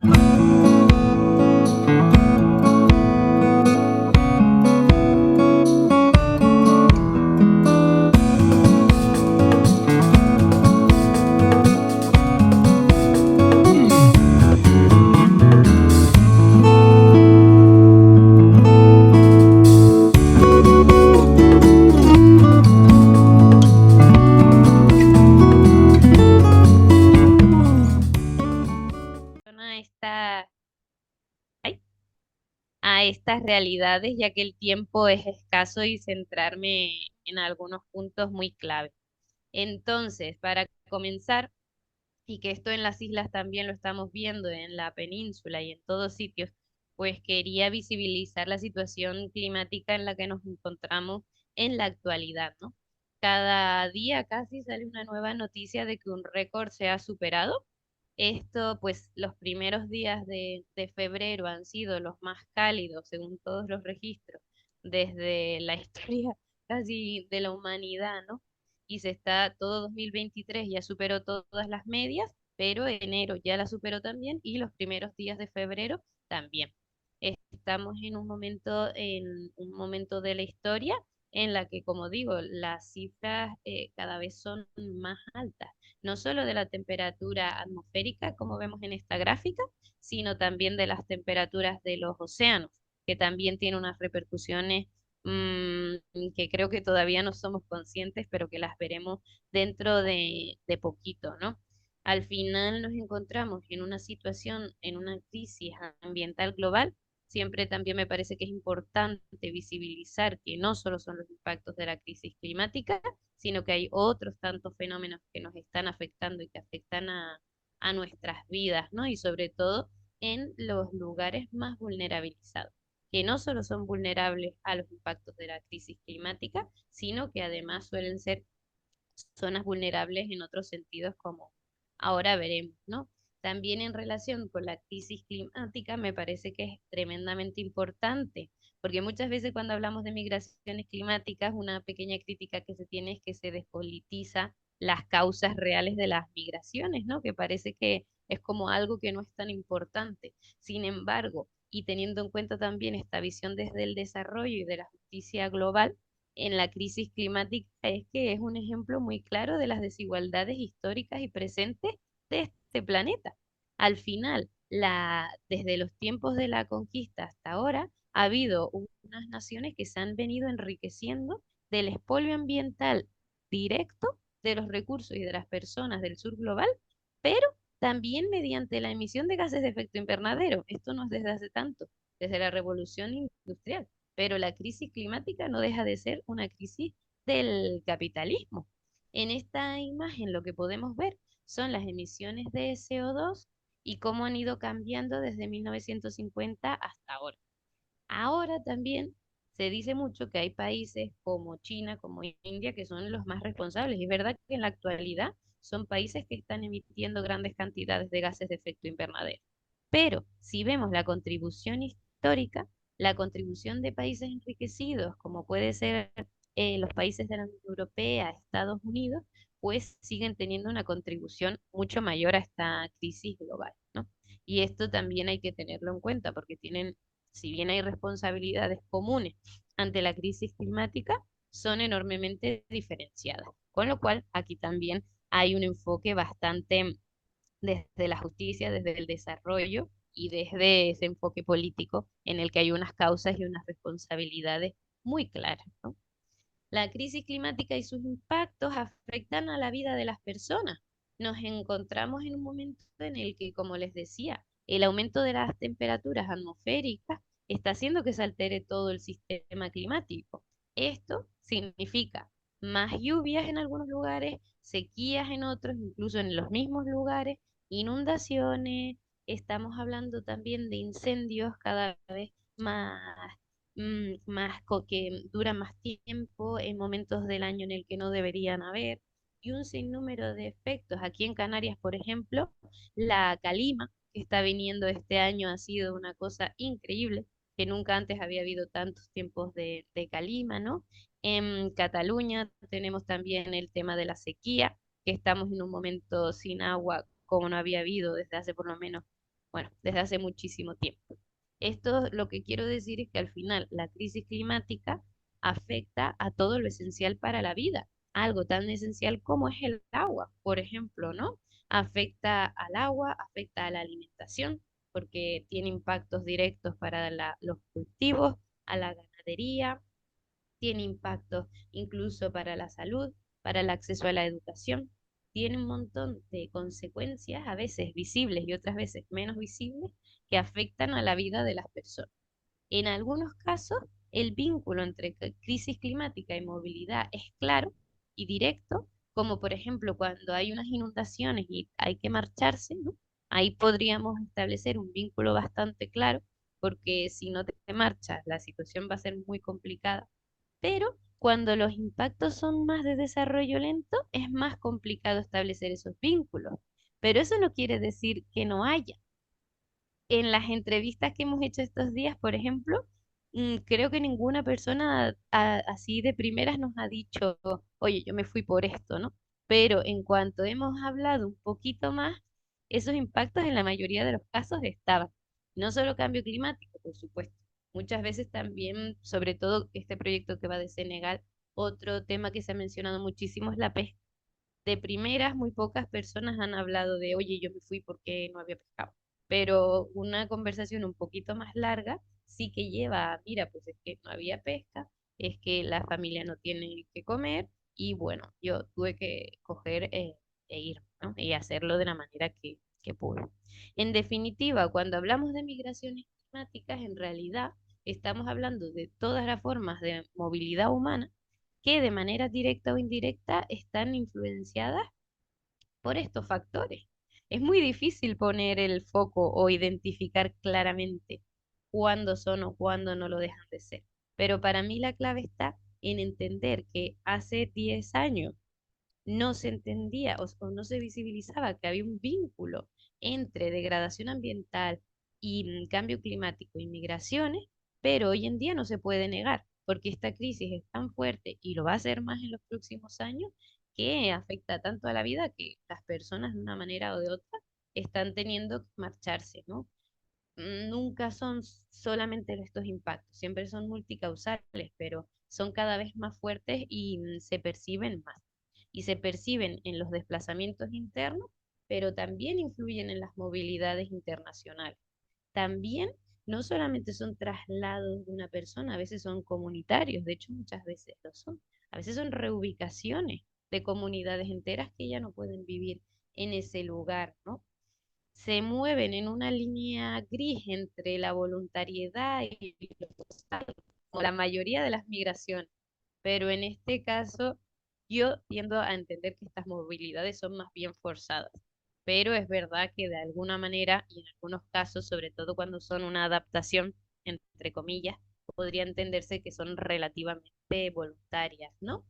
A ay, a estas realidades, ya que el tiempo es escaso y centrarme en algunos puntos muy clave. Entonces, para comenzar, y que esto en las islas también lo estamos viendo, en la península y en todos sitios, pues quería visibilizar la situación climática en la que nos encontramos en la actualidad, ¿no? Cada día casi sale una nueva noticia de que un récord se ha superado. Esto, pues los primeros días de febrero han sido los más cálidos según todos los registros desde la historia casi de la humanidad, ¿no? Y se está, todo 2023 ya superó todas las medias, pero enero ya la superó también y los primeros días de febrero también. Estamos en un momento de la historia en la que, como digo, las cifras cada vez son más altas, no solo de la temperatura atmosférica, como vemos en esta gráfica, sino también de las temperaturas de los océanos, que también tiene unas repercusiones que creo que todavía no somos conscientes, pero que las veremos dentro de poquito, ¿no? Al final nos encontramos en una situación, en una crisis ambiental global. Siempre también me parece que es importante visibilizar que no solo son los impactos de la crisis climática, sino que hay otros tantos fenómenos que nos están afectando y que afectan a nuestras vidas, ¿no? Y sobre todo en los lugares más vulnerabilizados, que no solo son vulnerables a los impactos de la crisis climática, sino que además suelen ser zonas vulnerables en otros sentidos, como ahora veremos, ¿no? También en relación con la crisis climática, me parece que es tremendamente importante, porque muchas veces cuando hablamos de migraciones climáticas, una pequeña crítica que se tiene es que se despolitiza las causas reales de las migraciones, ¿no? Que parece que es como algo que no es tan importante. Sin embargo, y teniendo en cuenta también esta visión desde el desarrollo y de la justicia global, en la crisis climática es que es un ejemplo muy claro de las desigualdades históricas y presentes de este planeta. Al final, desde los tiempos de la conquista hasta ahora, ha habido unas naciones que se han venido enriqueciendo del expolio ambiental directo de los recursos y de las personas del sur global, pero también mediante la emisión de gases de efecto invernadero. Esto no es desde hace tanto, desde la revolución industrial, pero la crisis climática no deja de ser una crisis del capitalismo. En esta imagen lo que podemos ver son las emisiones de CO2 y cómo han ido cambiando desde 1950 hasta ahora. Ahora también se dice mucho que hay países como China, como India, que son los más responsables. Y es verdad que en la actualidad son países que están emitiendo grandes cantidades de gases de efecto invernadero. Pero si vemos la contribución histórica, la contribución de países enriquecidos, como puede ser los países de la Unión Europea, Estados Unidos, pues siguen teniendo una contribución mucho mayor a esta crisis global, ¿no? Y esto también hay que tenerlo en cuenta porque tienen, si bien hay responsabilidades comunes ante la crisis climática, son enormemente diferenciadas. Con lo cual, aquí también hay un enfoque bastante desde la justicia, desde el desarrollo y desde ese enfoque político en el que hay unas causas y unas responsabilidades muy claras, ¿no? La crisis climática y sus impactos afectan a la vida de las personas. Nos encontramos en un momento en el que, como les decía, el aumento de las temperaturas atmosféricas está haciendo que se altere todo el sistema climático. Esto significa más lluvias en algunos lugares, sequías en otros, incluso en los mismos lugares, inundaciones. Estamos hablando también de incendios cada vez más que duran más tiempo en momentos del año en el que no deberían haber, y un sinnúmero de efectos. Aquí en Canarias, por ejemplo, la calima que está viniendo este año ha sido una cosa increíble, que nunca antes había habido tantos tiempos de calima, ¿no? En Cataluña tenemos también el tema de la sequía, que estamos en un momento sin agua como no había habido desde hace por lo menos Bueno, desde hace muchísimo tiempo. Esto lo que quiero decir es que al final la crisis climática afecta a todo lo esencial para la vida, algo tan esencial como es el agua, por ejemplo, ¿no? Afecta al agua, afecta a la alimentación, porque tiene impactos directos para los cultivos, a la ganadería, tiene impactos incluso para la salud, para el acceso a la educación. Tiene un montón de consecuencias, a veces visibles y otras veces menos visibles, que afectan a la vida de las personas. En algunos casos, el vínculo entre crisis climática y movilidad es claro y directo, como por ejemplo cuando hay unas inundaciones y hay que marcharse, ¿no? Ahí podríamos establecer un vínculo bastante claro, porque si no te marchas, la situación va a ser muy complicada, pero cuando los impactos son más de desarrollo lento, es más complicado establecer esos vínculos. Pero eso no quiere decir que no haya. En las entrevistas que hemos hecho estos días, por ejemplo, creo que ninguna persona así de primeras nos ha dicho, oye, yo me fui por esto, ¿no? Pero en cuanto hemos hablado un poquito más, esos impactos en la mayoría de los casos estaban. No solo cambio climático, por supuesto. Muchas veces también, sobre todo este proyecto que va de Senegal, otro tema que se ha mencionado muchísimo es la pesca. De primeras, muy pocas personas han hablado de, oye, yo me fui porque no había pescado. Pero una conversación un poquito más larga sí que lleva a, mira, pues es que no había pesca, es que la familia no tiene que comer y bueno, yo tuve que coger e ir, ¿no? Y hacerlo de la manera que pude. En definitiva, cuando hablamos de migraciones climáticas, en realidad estamos hablando de todas las formas de movilidad humana que de manera directa o indirecta están influenciadas por estos factores. Es muy difícil poner el foco o identificar claramente cuándo son o cuándo no lo dejan de ser. Pero para mí la clave está en entender que hace 10 años no se entendía o no se visibilizaba que había un vínculo entre degradación ambiental y cambio climático y migraciones, pero hoy en día no se puede negar, porque esta crisis es tan fuerte y lo va a ser más en los próximos años, que afecta tanto a la vida que las personas de una manera o de otra están teniendo que marcharse, ¿no? Nunca son solamente estos impactos, siempre son multicausales, pero son cada vez más fuertes y se perciben más. Y se perciben en los desplazamientos internos, pero también influyen en las movilidades internacionales. También no solamente son traslados de una persona, a veces son comunitarios, de hecho muchas veces lo son. A veces son reubicaciones de comunidades enteras que ya no pueden vivir en ese lugar, ¿no? Se mueven en una línea gris entre la voluntariedad y lo forzado, como la mayoría de las migraciones. Pero en este caso, yo tiendo a entender que estas movilidades son más bien forzadas. Pero es verdad que de alguna manera, y en algunos casos, sobre todo cuando son una adaptación, entre comillas, podría entenderse que son relativamente voluntarias, ¿no?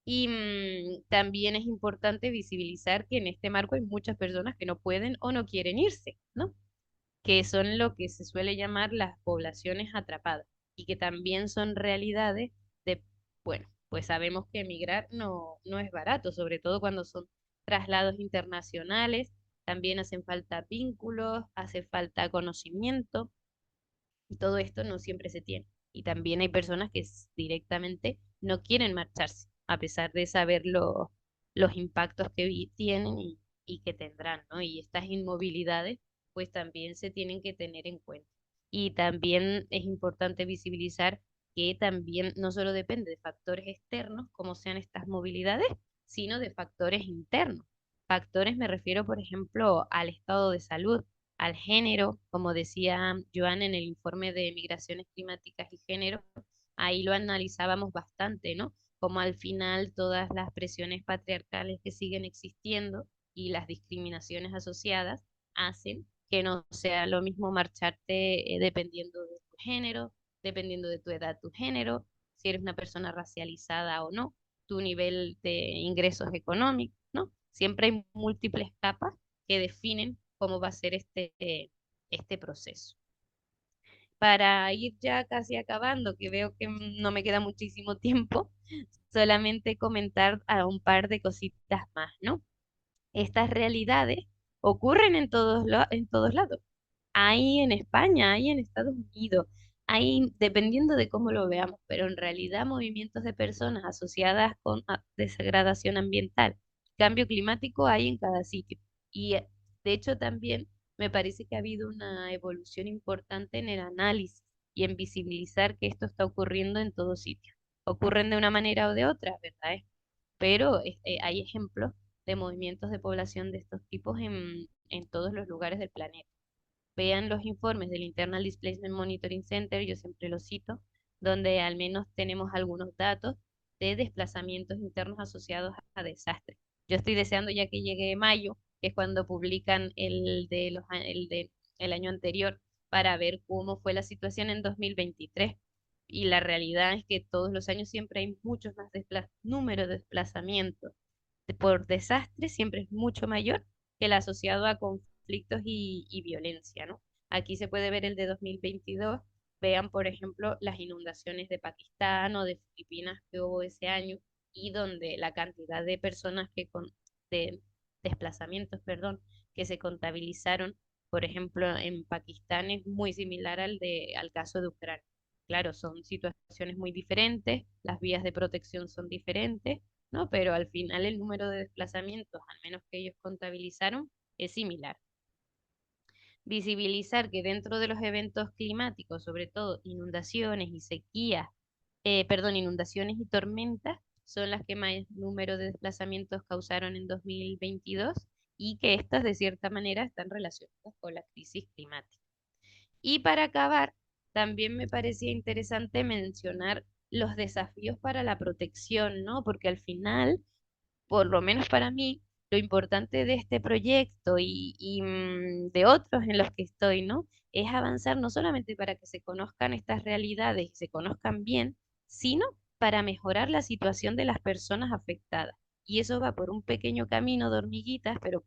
Y también es importante visibilizar que en este marco hay muchas personas que no pueden o no quieren irse, ¿no? Que son lo que se suele llamar las poblaciones atrapadas y que también son realidades de, bueno, pues sabemos que emigrar no es barato, sobre todo cuando son traslados internacionales, también hacen falta vínculos, hace falta conocimiento y todo esto no siempre se tiene. Y también hay personas que directamente no quieren marcharse, a pesar de saber los impactos que tienen y que tendrán, ¿no? Y estas inmovilidades, pues también se tienen que tener en cuenta. Y también es importante visibilizar que también no solo depende de factores externos, como sean estas movilidades, sino de factores internos. Factores me refiero, por ejemplo, al estado de salud, al género, como decía Joan en el informe de migraciones climáticas y género, ahí lo analizábamos bastante, ¿no? Como al final todas las presiones patriarcales que siguen existiendo y las discriminaciones asociadas hacen que no sea lo mismo marcharte dependiendo de tu género, dependiendo de tu edad, tu género, si eres una persona racializada o no, tu nivel de ingresos económicos, ¿no? Siempre hay múltiples capas que definen cómo va a ser este proceso. Para ir ya casi acabando, que veo que no me queda muchísimo tiempo, solamente comentar a un par de cositas más, ¿no? Estas realidades ocurren en todos lados. Hay en España, hay en Estados Unidos, hay, dependiendo de cómo lo veamos, pero en realidad movimientos de personas asociadas con degradación ambiental, cambio climático hay en cada sitio. Y de hecho también me parece que ha habido una evolución importante en el análisis y en visibilizar que esto está ocurriendo en todo sitio. Ocurren de una manera o de otra, ¿verdad? Pero hay ejemplos de movimientos de población de estos tipos en todos los lugares del planeta. Vean los informes del Internal Displacement Monitoring Center, yo siempre lo cito, donde al menos tenemos algunos datos de desplazamientos internos asociados a desastres. Yo estoy deseando ya que llegue mayo, que es cuando publican el año anterior, para ver cómo fue la situación en 2023. Y la realidad es que todos los años siempre hay muchos más números de desplazamientos por desastre siempre es mucho mayor que el asociado a conflictos y violencia, ¿no? Aquí se puede ver el de 2022. Vean, por ejemplo, las inundaciones de Pakistán o de Filipinas que hubo ese año y donde la cantidad de personas de desplazamientos, perdón, que se contabilizaron, por ejemplo, en Pakistán es muy similar al caso de Ucrania. Claro, son situaciones muy diferentes, las vías de protección son diferentes, ¿no? Pero al final el número de desplazamientos, al menos que ellos contabilizaron, es similar. Visibilizar que dentro de los eventos climáticos, sobre todo inundaciones y sequías, perdón, inundaciones y tormentas, son las que más número de desplazamientos causaron en 2022 y que estas de cierta manera están relacionadas con la crisis climática. Y para acabar, también me parecía interesante mencionar los desafíos para la protección, ¿no? Porque al final por lo menos para mí, lo importante de este proyecto y de otros en los que estoy, ¿no? Es avanzar no solamente para que se conozcan estas realidades y se conozcan bien, sino para mejorar la situación de las personas afectadas. Y eso va por un pequeño camino de hormiguitas, pero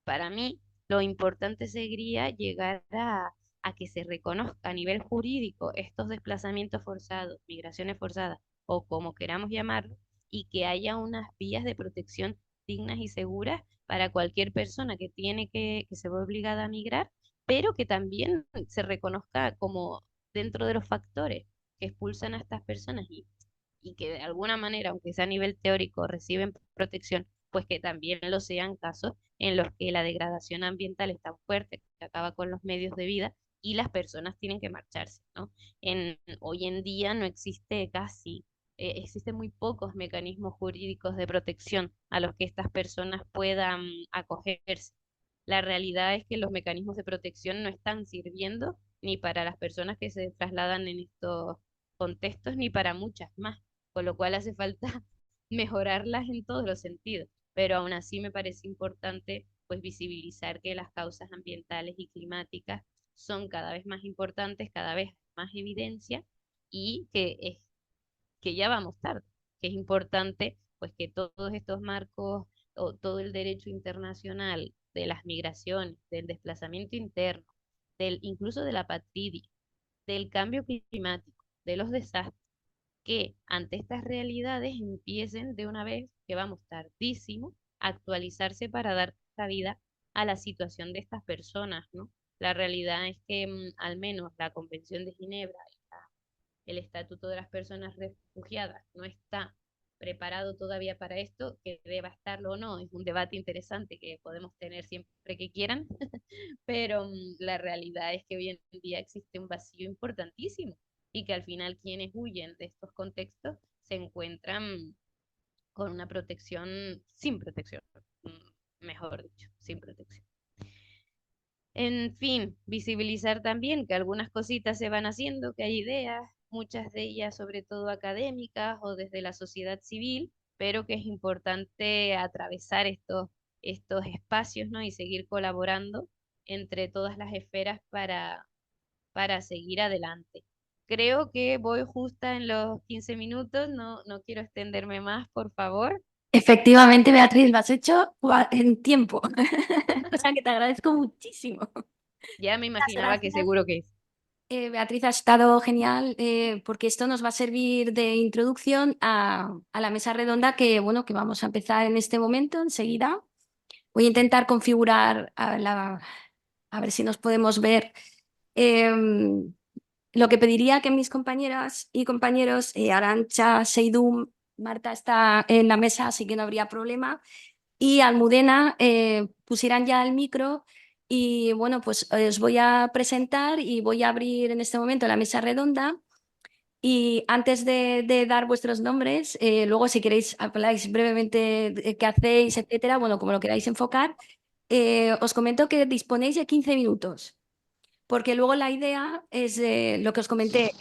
para mí lo importante sería llegar a que se reconozca a nivel jurídico estos desplazamientos forzados, migraciones forzadas o como queramos llamarlo, y que haya unas vías de protección dignas y seguras para cualquier persona que se ve obligada a migrar, pero que también se reconozca como dentro de los factores que expulsan a estas personas y que de alguna manera, aunque sea a nivel teórico, reciben protección, pues que también lo sean casos en los que la degradación ambiental es tan fuerte que acaba con los medios de vida y las personas tienen que marcharse, ¿no? Hoy en día no existe casi, existen muy pocos mecanismos jurídicos de protección a los que estas personas puedan acogerse. La realidad es que los mecanismos de protección no están sirviendo ni para las personas que se trasladan en estos contextos ni para muchas más, con lo cual hace falta mejorarlas en todos los sentidos. Pero aún así me parece importante pues visibilizar que las causas ambientales y climáticas son cada vez más importantes, cada vez más evidencia y que ya vamos tarde, que es importante pues que todos estos marcos o todo el derecho internacional de las migraciones, del desplazamiento interno, incluso de la apatridia, del cambio climático, de los desastres, que ante estas realidades empiecen de una vez, que vamos tardísimo, a actualizarse para dar cabida a la situación de estas personas, ¿no? La realidad es que al menos la Convención de Ginebra el Estatuto de las Personas Refugiadas no está preparado todavía para esto, que deba estarlo o no, es un debate interesante que podemos tener siempre que quieran, pero la realidad es que hoy en día existe un vacío importantísimo y que al final quienes huyen de estos contextos se encuentran con una protección, sin protección, mejor dicho, sin protección. En fin, visibilizar también que algunas cositas se van haciendo, que hay ideas, muchas de ellas sobre todo académicas o desde la sociedad civil, pero que es importante atravesar estos espacios, ¿no? Y seguir colaborando entre todas las esferas para seguir adelante. Creo que voy justa en los 15 minutos, no quiero extenderme más, por favor. Efectivamente, Beatriz, lo has hecho en tiempo. O sea que te agradezco muchísimo. Ya me Muchas imaginaba que gracias. seguro que es. Beatriz, ha estado genial porque esto nos va a servir de introducción a la mesa redonda que, bueno, que vamos a empezar en este momento, enseguida. Voy a intentar configurar a ver si nos podemos ver. Em, lo que pediría que mis compañeras y compañeros, Arantxa, Seidú, Marta está en la mesa, así que no habría problema, y Almudena pusieran ya el micro y bueno, pues os voy a presentar y voy a abrir en este momento la mesa redonda. Y antes de dar vuestros nombres, luego si queréis habláis brevemente de qué hacéis, etcétera, bueno, como lo queráis enfocar, os comento que disponéis de 15 minutos, porque luego la idea es lo que os comenté,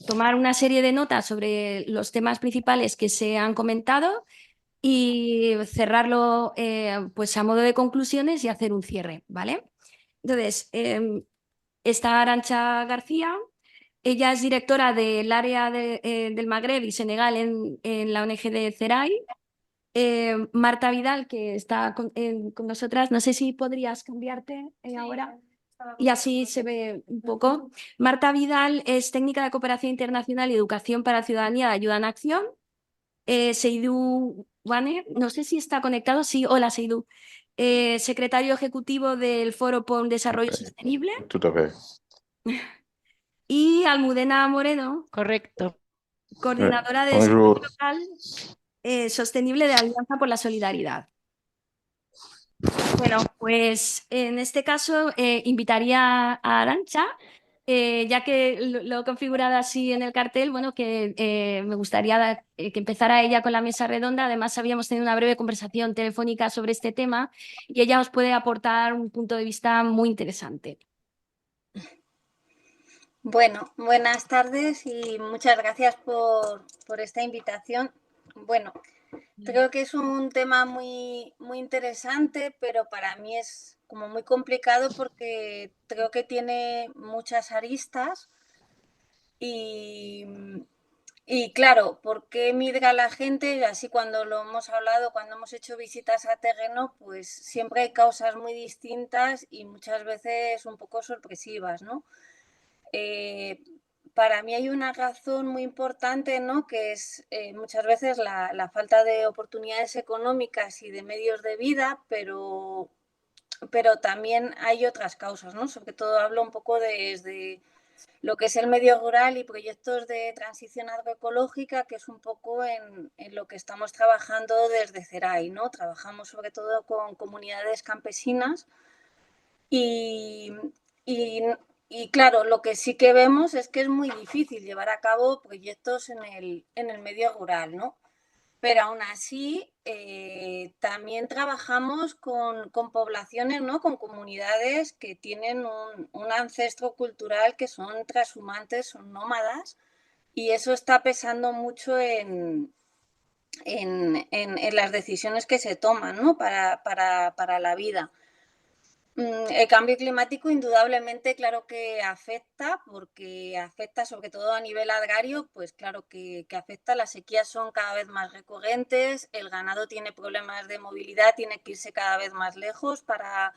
tomar una serie de notas sobre los temas principales que se han comentado y cerrarlo pues a modo de conclusiones y hacer un cierre, ¿vale? Entonces, está Arantxa García. Ella es directora del área del Magreb y Senegal en la ONG de CERAI. Marta Vidal, que está con nosotras, no sé si podrías cambiarte ahora y así se ve un poco. Marta Vidal es técnica de cooperación internacional y educación para ciudadanía de Ayuda en Acción. Seidú Wane, no sé si está conectado, sí, hola Seidú. Secretario ejecutivo del Foro por un Desarrollo Sostenible. Tutto ok. Y Almudena Moreno, Correcto. coordinadora de desarrollo Bonjour. local sostenible de Alianza por la Solidaridad. Bueno, pues en este caso invitaría a Arantxa, ya que lo he configurado así en el cartel, bueno, que me gustaría que empezara ella con la mesa redonda. Además, habíamos tenido una breve conversación telefónica sobre este tema y ella os puede aportar un punto de vista muy interesante. Bueno, buenas tardes y muchas gracias por esta invitación. Bueno, creo que es un tema muy interesante, pero para mí es como muy complicado porque creo que tiene muchas aristas y, y claro, ¿por qué migra la gente? Así cuando lo hemos hablado, cuando hemos hecho visitas a terreno, pues siempre hay causas muy distintas y muchas veces un poco sorpresivas, ¿no? Para mí hay una razón muy importante, ¿no? Que es muchas veces la falta de oportunidades económicas y de medios de vida, pero también hay otras causas, ¿no? Sobre todo hablo un poco desde lo que es el medio rural y proyectos de transición agroecológica, que es un poco en lo que estamos trabajando desde CERAI, ¿no? Trabajamos sobre todo con comunidades campesinas y, y, y, claro, lo que sí que vemos es que es muy difícil llevar a cabo proyectos en el medio rural, ¿no? Pero aún así, también trabajamos con poblaciones, ¿no? Con comunidades que tienen un ancestro cultural que son transhumantes, son nómadas, y eso está pesando mucho en las decisiones que se toman, ¿no? Para la vida. El cambio climático indudablemente claro que afecta, porque afecta sobre todo a nivel agrario, pues claro que afecta, las sequías son cada vez más recurrentes, el ganado tiene problemas de movilidad, tiene que irse cada vez más lejos para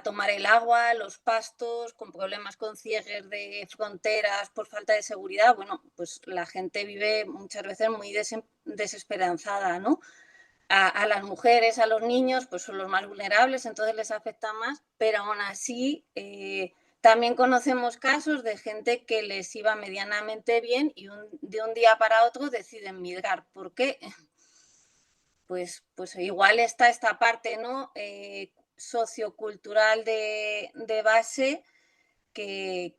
tomar el agua, los pastos, con problemas con cierres de fronteras por falta de seguridad, bueno, pues la gente vive muchas veces muy desesperanzada, ¿no? A las mujeres, a los niños, pues son los más vulnerables, entonces les afecta más, pero aún así también conocemos casos de gente que les iba medianamente bien y de un día para otro deciden migrar. ¿Por qué? Pues igual está esta parte, ¿no? Sociocultural de base que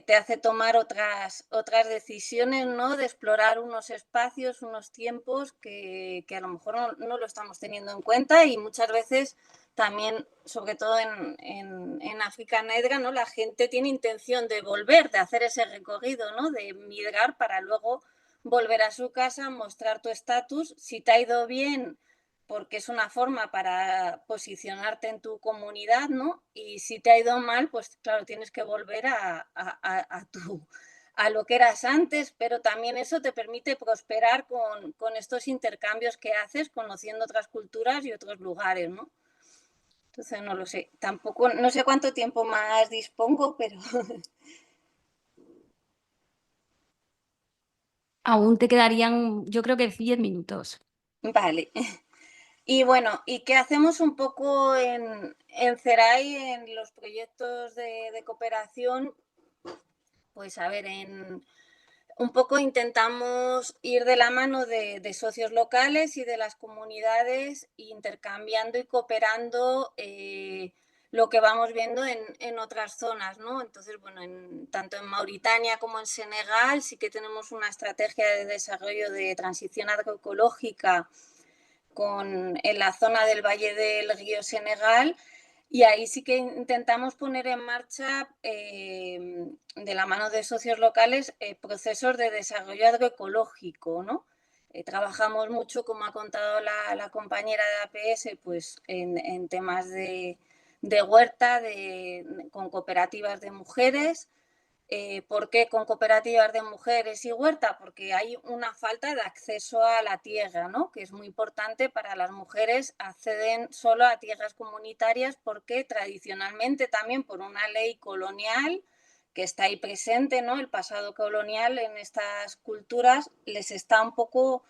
te hace tomar otras decisiones, ¿no? De explorar unos espacios, unos tiempos que a lo mejor no lo estamos teniendo en cuenta y muchas veces también, sobre todo en África negra, ¿no? La gente tiene intención de volver, de hacer ese recorrido, ¿no? De migrar para luego volver a su casa, mostrar tu estatus. Si te ha ido bien, porque es una forma para posicionarte en tu comunidad, ¿no? Y si te ha ido mal, pues claro, tienes que volver a lo que eras antes, pero también eso te permite prosperar con estos intercambios que haces, conociendo otras culturas y otros lugares, ¿no? Entonces, no lo sé, tampoco, no sé cuánto tiempo más dispongo, pero... Aún te quedarían, yo creo que 10 minutos. Vale. Y bueno, ¿y qué hacemos un poco en CERAI, en los proyectos de cooperación? Pues a ver, un poco intentamos ir de la mano de socios locales y de las comunidades, intercambiando y cooperando lo que vamos viendo en otras zonas, ¿no? Entonces, bueno, tanto en Mauritania como en Senegal sí que tenemos una estrategia de desarrollo de transición agroecológica en la zona del Valle del Río Senegal, y ahí sí que intentamos poner en marcha, de la mano de socios locales, procesos de desarrollo agroecológico, ¿no? Trabajamos mucho, como ha contado la compañera de APS, pues en temas de huerta, con cooperativas de mujeres. ¿Por qué con cooperativas de mujeres y huerta? Porque hay una falta de acceso a la tierra, ¿no? Que es muy importante para las mujeres. Acceden solo a tierras comunitarias porque tradicionalmente, también por una ley colonial que está ahí presente, ¿no? El pasado colonial en estas culturas les está un poco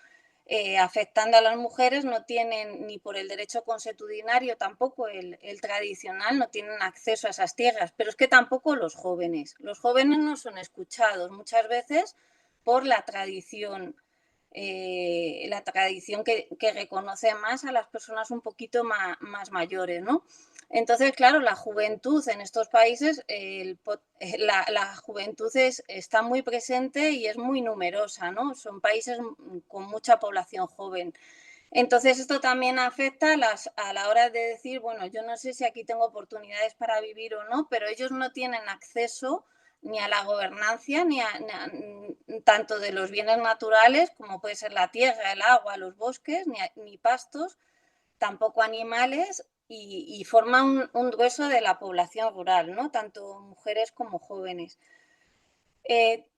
afectando a las mujeres. No tienen, ni por el derecho consuetudinario, tampoco el tradicional, no tienen acceso a esas tierras, pero es que tampoco los jóvenes. Los jóvenes no son escuchados muchas veces por la tradición que reconoce más a las personas un poquito más mayores, ¿no? Entonces, claro, la juventud en estos países, la juventud está muy presente y es muy numerosa, ¿no? Son países con mucha población joven. Entonces, esto también afecta a la hora de decir, bueno, yo no sé si aquí tengo oportunidades para vivir o no, pero ellos no tienen acceso ni a la gobernancia, tanto de los bienes naturales, como puede ser la tierra, el agua, los bosques, ni pastos, tampoco animales, y forma un grueso de la población rural, ¿no? Tanto mujeres como jóvenes.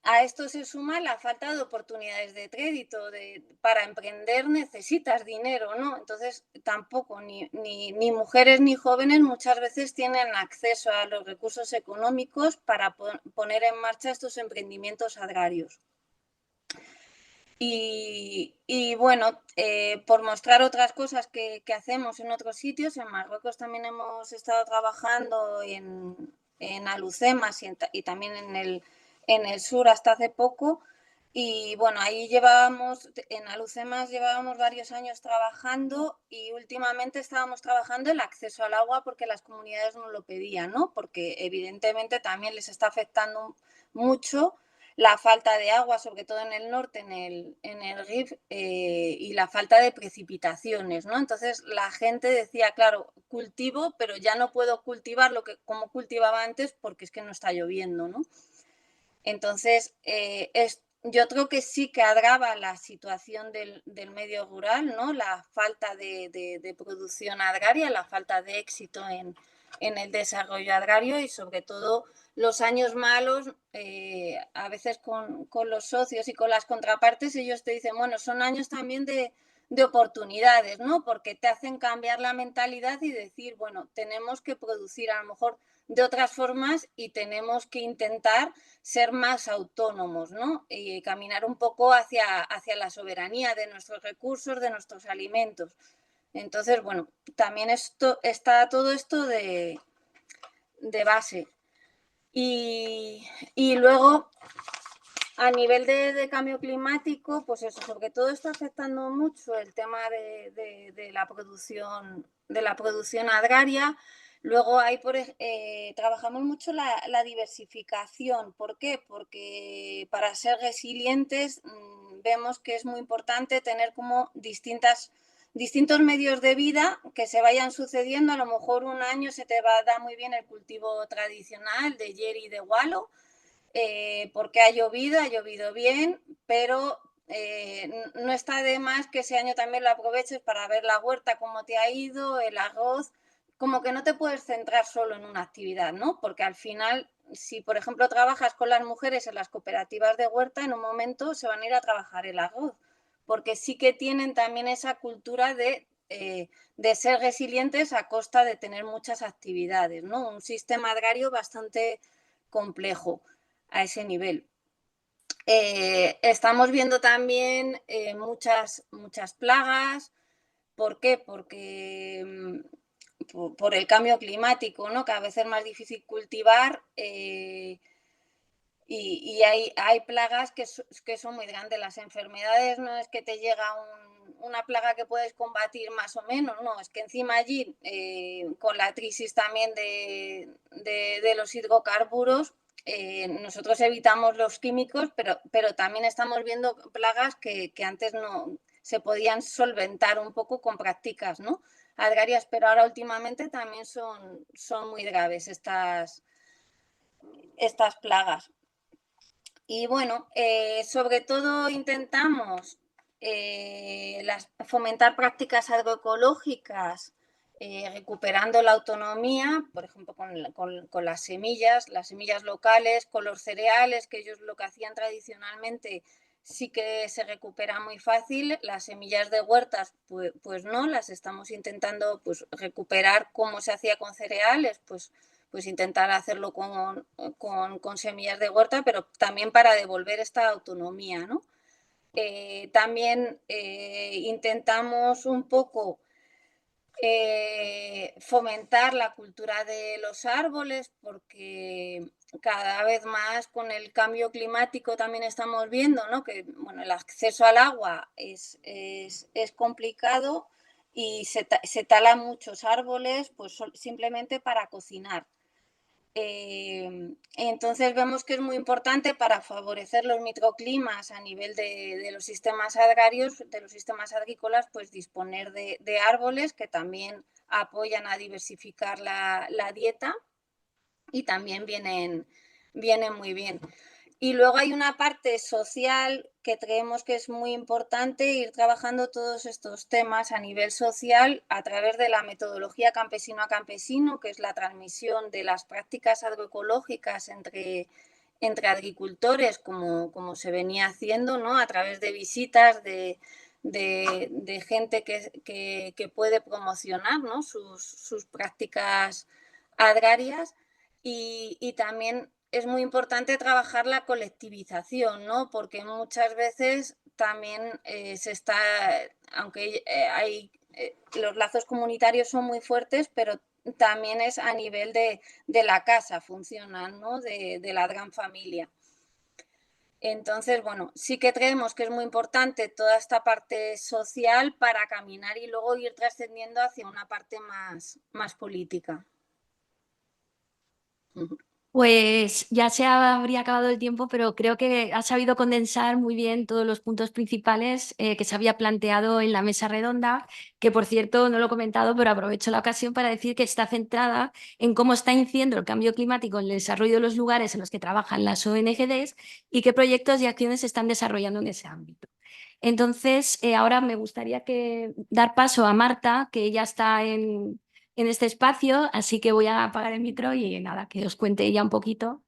A esto se suma la falta de oportunidades de crédito. Para emprender necesitas dinero, ¿no? Entonces, tampoco ni mujeres ni jóvenes muchas veces tienen acceso a los recursos económicos para poner en marcha estos emprendimientos agrarios. Y bueno, por mostrar otras cosas que hacemos en otros sitios, en Marruecos también hemos estado trabajando en Alucemas y también en el sur hasta hace poco. Y bueno, ahí en Alucemas llevábamos varios años trabajando, y últimamente estábamos trabajando el acceso al agua porque las comunidades nos lo pedían, ¿no? Porque evidentemente también les está afectando mucho la falta de agua, sobre todo en el norte, en el Rif, y la falta de precipitaciones, ¿no? Entonces la gente decía, claro, cultivo, pero ya no puedo cultivar como cultivaba antes porque es que no está lloviendo, ¿no? Entonces, yo creo que sí que agrava la situación del medio rural, ¿no? La falta de producción agraria, la falta de éxito en el desarrollo agrario, y sobre todo los años malos, a veces con los socios y con las contrapartes, ellos te dicen, bueno, son años también de oportunidades, ¿no? Porque te hacen cambiar la mentalidad y decir, bueno, tenemos que producir a lo mejor de otras formas y tenemos que intentar ser más autónomos, ¿no? Y caminar un poco hacia la soberanía de nuestros recursos, de nuestros alimentos. Entonces, bueno, también está todo esto de base. Y luego, a nivel de cambio climático, pues eso, sobre todo está afectando mucho el tema de la producción agraria. Luego trabajamos mucho la diversificación. ¿Por qué? Porque para ser resilientes vemos que es muy importante tener como distintos medios de vida que se vayan sucediendo. A lo mejor un año se te va a dar muy bien el cultivo tradicional de yeri y de gualo, porque ha llovido bien, pero no está de más que ese año también lo aproveches para ver la huerta, cómo te ha ido, el arroz. Como que no te puedes centrar solo en una actividad, ¿no? Porque al final, si por ejemplo trabajas con las mujeres en las cooperativas de huerta, en un momento se van a ir a trabajar el arroz, porque sí que tienen también esa cultura de ser resilientes a costa de tener muchas actividades, ¿no? Un sistema agrario bastante complejo a ese nivel. Estamos viendo también muchas plagas, ¿Por qué? Porque por el cambio climático, ¿no? Cada vez es más difícil cultivar y hay plagas que son muy grandes. Las enfermedades no es que te llega una plaga que puedes combatir más o menos, no, es que encima allí, con la crisis también de los hidrocarburos, nosotros evitamos los químicos, pero también estamos viendo plagas que antes no se podían solventar un poco con prácticas, ¿no? Agrarias, pero ahora últimamente también son muy graves estas plagas. Y bueno, sobre todo intentamos fomentar prácticas agroecológicas, recuperando la autonomía, por ejemplo, con las semillas locales, con los cereales, que ellos lo que hacían tradicionalmente sí que se recupera muy fácil. Las semillas de huertas, pues no, las estamos intentando pues, recuperar como se hacía con cereales, pues intentar hacerlo con semillas de huerta, pero también para devolver esta autonomía, ¿no? También intentamos un poco fomentar la cultura de los árboles, porque cada vez más con el cambio climático también estamos viendo, ¿no? Que bueno, el acceso al agua es complicado y se talan muchos árboles pues simplemente para cocinar. Entonces vemos que es muy importante para favorecer los microclimas a nivel de los sistemas agrarios, de los sistemas agrícolas, pues disponer de árboles que también apoyan a diversificar la dieta y también vienen muy bien. Y luego hay una parte social que creemos que es muy importante ir trabajando todos estos temas a nivel social a través de la metodología campesino a campesino, que es la transmisión de las prácticas agroecológicas entre agricultores, como se venía haciendo, ¿no? A través de visitas de gente que puede promocionar, ¿no? sus prácticas agrarias y también es muy importante trabajar la colectivización, ¿no? Porque muchas veces también aunque los lazos comunitarios son muy fuertes, pero también es a nivel de la casa funcionan, ¿no? De la gran familia. Entonces, bueno, sí que creemos que es muy importante toda esta parte social para caminar y luego ir trascendiendo hacia una parte más política. Pues ya se habría acabado el tiempo, pero creo que has sabido condensar muy bien todos los puntos principales que se había planteado en la mesa redonda, que por cierto no lo he comentado, pero aprovecho la ocasión para decir que está centrada en cómo está incidiendo el cambio climático en el desarrollo de los lugares en los que trabajan las ONGs y qué proyectos y acciones se están desarrollando en ese ámbito. Entonces, ahora me gustaría dar paso a Marta, que ella está en este espacio, así que voy a apagar el micro y nada, que os cuente ella un poquito.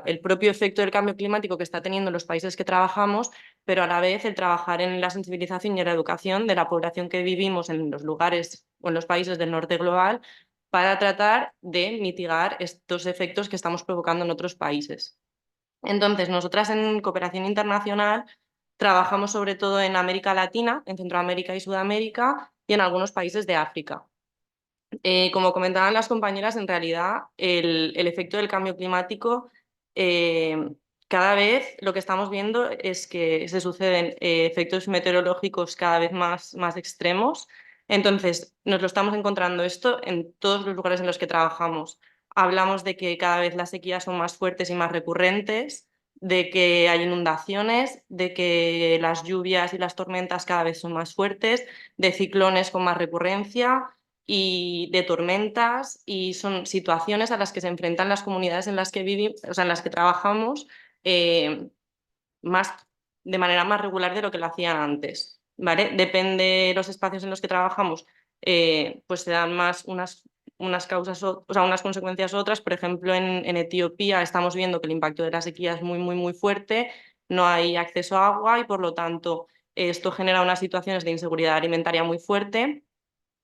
El propio efecto del cambio climático que está teniendo en los países que trabajamos, pero a la vez el trabajar en la sensibilización y la educación de la población que vivimos en los lugares o en los países del norte global para tratar de mitigar estos efectos que estamos provocando en otros países. Entonces, nosotras en Cooperación Internacional trabajamos sobre todo en América Latina, en Centroamérica y Sudamérica y en algunos países de África. Como comentaban las compañeras, en realidad el efecto del cambio climático, cada vez lo que estamos viendo es que se suceden efectos meteorológicos cada vez más extremos. Entonces, nos lo estamos encontrando esto en todos los lugares en los que trabajamos. Hablamos de que cada vez las sequías son más fuertes y más recurrentes, de que hay inundaciones, de que las lluvias y las tormentas cada vez son más fuertes, de ciclones con más recurrencia y de tormentas, y son situaciones a las que se enfrentan las comunidades en las que vivimos, o sea, en las que trabajamos de manera más regular de lo que lo hacían antes, ¿vale? Depende de los espacios en los que trabajamos, pues se dan más unas unas causas, o sea, unas consecuencias u otras. Por ejemplo, en Etiopía estamos viendo que el impacto de la sequía es muy fuerte, no hay acceso a agua y por lo tanto esto genera unas situaciones de inseguridad alimentaria muy fuerte.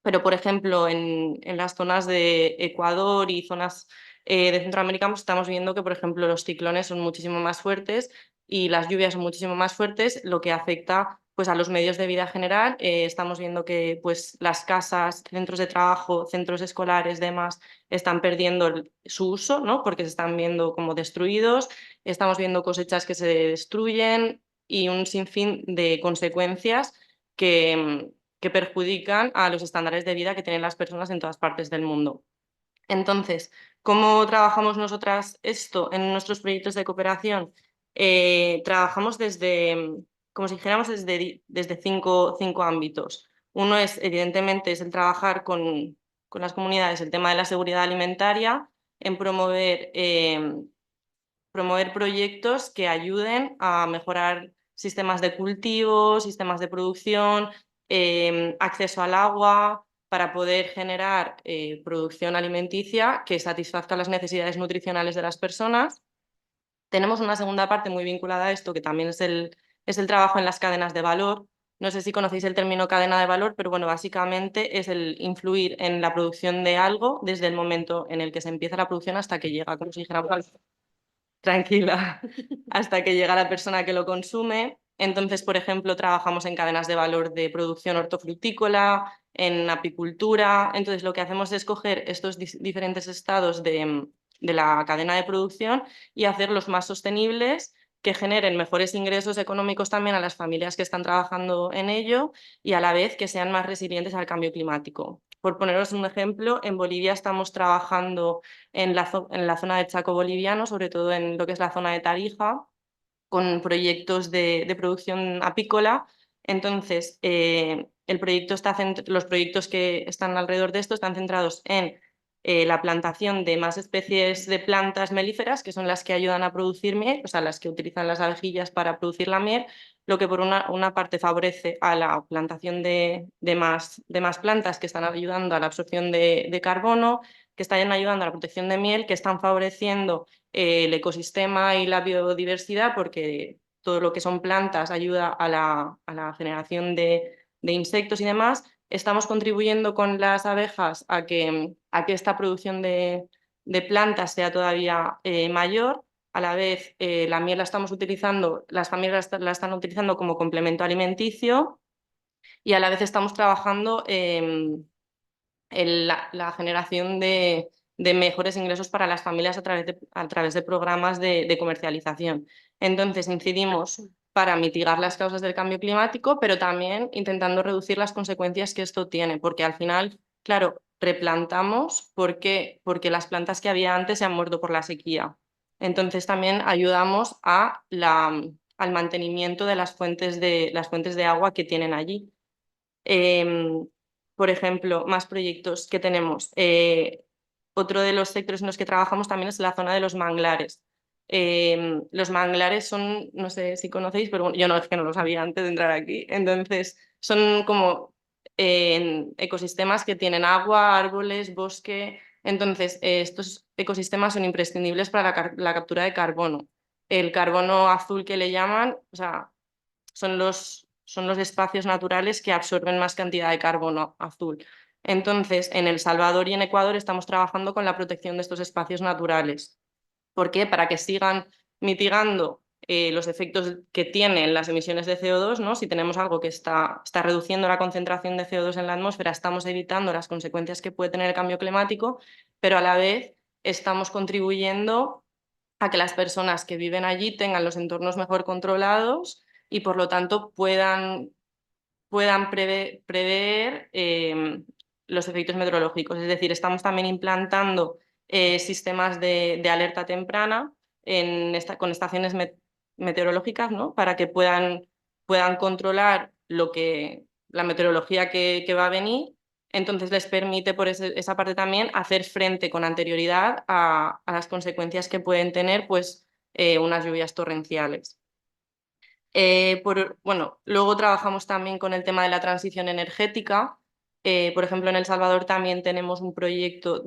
Pero, por ejemplo, en las zonas de Ecuador y zonas de Centroamérica pues, estamos viendo que, por ejemplo, los ciclones son muchísimo más fuertes y las lluvias son muchísimo más fuertes, lo que afecta pues, a los medios de vida general. Estamos viendo que pues, las casas, centros de trabajo, centros escolares, demás, están perdiendo su uso, ¿no? Porque se están viendo como destruidos, estamos viendo cosechas que se destruyen y un sinfín de consecuencias que perjudican a los estándares de vida que tienen las personas en todas partes del mundo. Entonces, ¿cómo trabajamos nosotras esto en nuestros proyectos de cooperación? Trabajamos desde, como si dijéramos, desde cinco ámbitos. Uno es, evidentemente, es el trabajar con las comunidades el tema de la seguridad alimentaria, en promover proyectos que ayuden a mejorar sistemas de cultivo, sistemas de producción, acceso al agua, para poder generar producción alimenticia que satisfazca las necesidades nutricionales de las personas. Tenemos una segunda parte muy vinculada a esto, que también es el trabajo en las cadenas de valor. No sé si conocéis el término cadena de valor, pero bueno, básicamente es el influir en la producción de algo desde el momento en el que se empieza la producción hasta que llega, como si dijéramos, tranquila, hasta que llega la persona que lo consume. Entonces, por ejemplo, trabajamos en cadenas de valor de producción hortofrutícola, en apicultura. Entonces, lo que hacemos es coger estos diferentes estados de la cadena de producción y hacerlos más sostenibles, que generen mejores ingresos económicos también a las familias que están trabajando en ello y a la vez que sean más resilientes al cambio climático. Por poneros un ejemplo, en Bolivia estamos trabajando en la zona de Chaco boliviano, sobre todo en lo que es la zona de Tarija, con proyectos de producción apícola. Entonces, los proyectos que están alrededor de esto están centrados en la plantación de más especies de plantas melíferas, que son las que ayudan a producir miel, o sea, las que utilizan las abejillas para producir la miel, lo que por una parte favorece a la plantación de más plantas que están ayudando a la absorción de carbono, que están ayudando a la protección de miel, que están favoreciendo el ecosistema y la biodiversidad, porque todo lo que son plantas ayuda a la generación de insectos y demás. Estamos contribuyendo con las abejas a que esta producción de plantas sea todavía mayor. A la vez, la miel la estamos utilizando, las familias la están utilizando como complemento alimenticio y a la vez estamos trabajando en la generación de mejores ingresos para las familias a través de programas de comercialización. Entonces, incidimos para mitigar las causas del cambio climático, pero también intentando reducir las consecuencias que esto tiene, porque al final, claro, replantamos porque las plantas que había antes se han muerto por la sequía. Entonces, también ayudamos al mantenimiento de las fuentes de agua que tienen allí. Por ejemplo, más proyectos que tenemos. Otro de los sectores en los que trabajamos también es la zona de los manglares. Los manglares son, no sé si conocéis, pero bueno, yo no, es que no lo sabía antes de entrar aquí. Entonces, son como ecosistemas que tienen agua, árboles, bosque. Entonces, estos ecosistemas son imprescindibles para la captura de carbono. El carbono azul que le llaman, o sea, son los espacios naturales que absorben más cantidad de carbono azul. Entonces, en El Salvador y en Ecuador estamos trabajando con la protección de estos espacios naturales. ¿Por qué? Para que sigan mitigando los efectos que tienen las emisiones de CO2, ¿no? Si tenemos algo que está reduciendo la concentración de CO2 en la atmósfera, estamos evitando las consecuencias que puede tener el cambio climático, pero a la vez estamos contribuyendo a que las personas que viven allí tengan los entornos mejor controlados y por lo tanto puedan prever los efectos meteorológicos. Es decir, estamos también implantando sistemas de alerta temprana con estaciones meteorológicas, ¿no? Para que puedan controlar la meteorología que va a venir. Entonces les permite por esa parte también hacer frente con anterioridad a las consecuencias que pueden tener pues, unas lluvias torrenciales. Bueno, luego trabajamos también con el tema de la transición energética. Por ejemplo, en El Salvador también tenemos un proyecto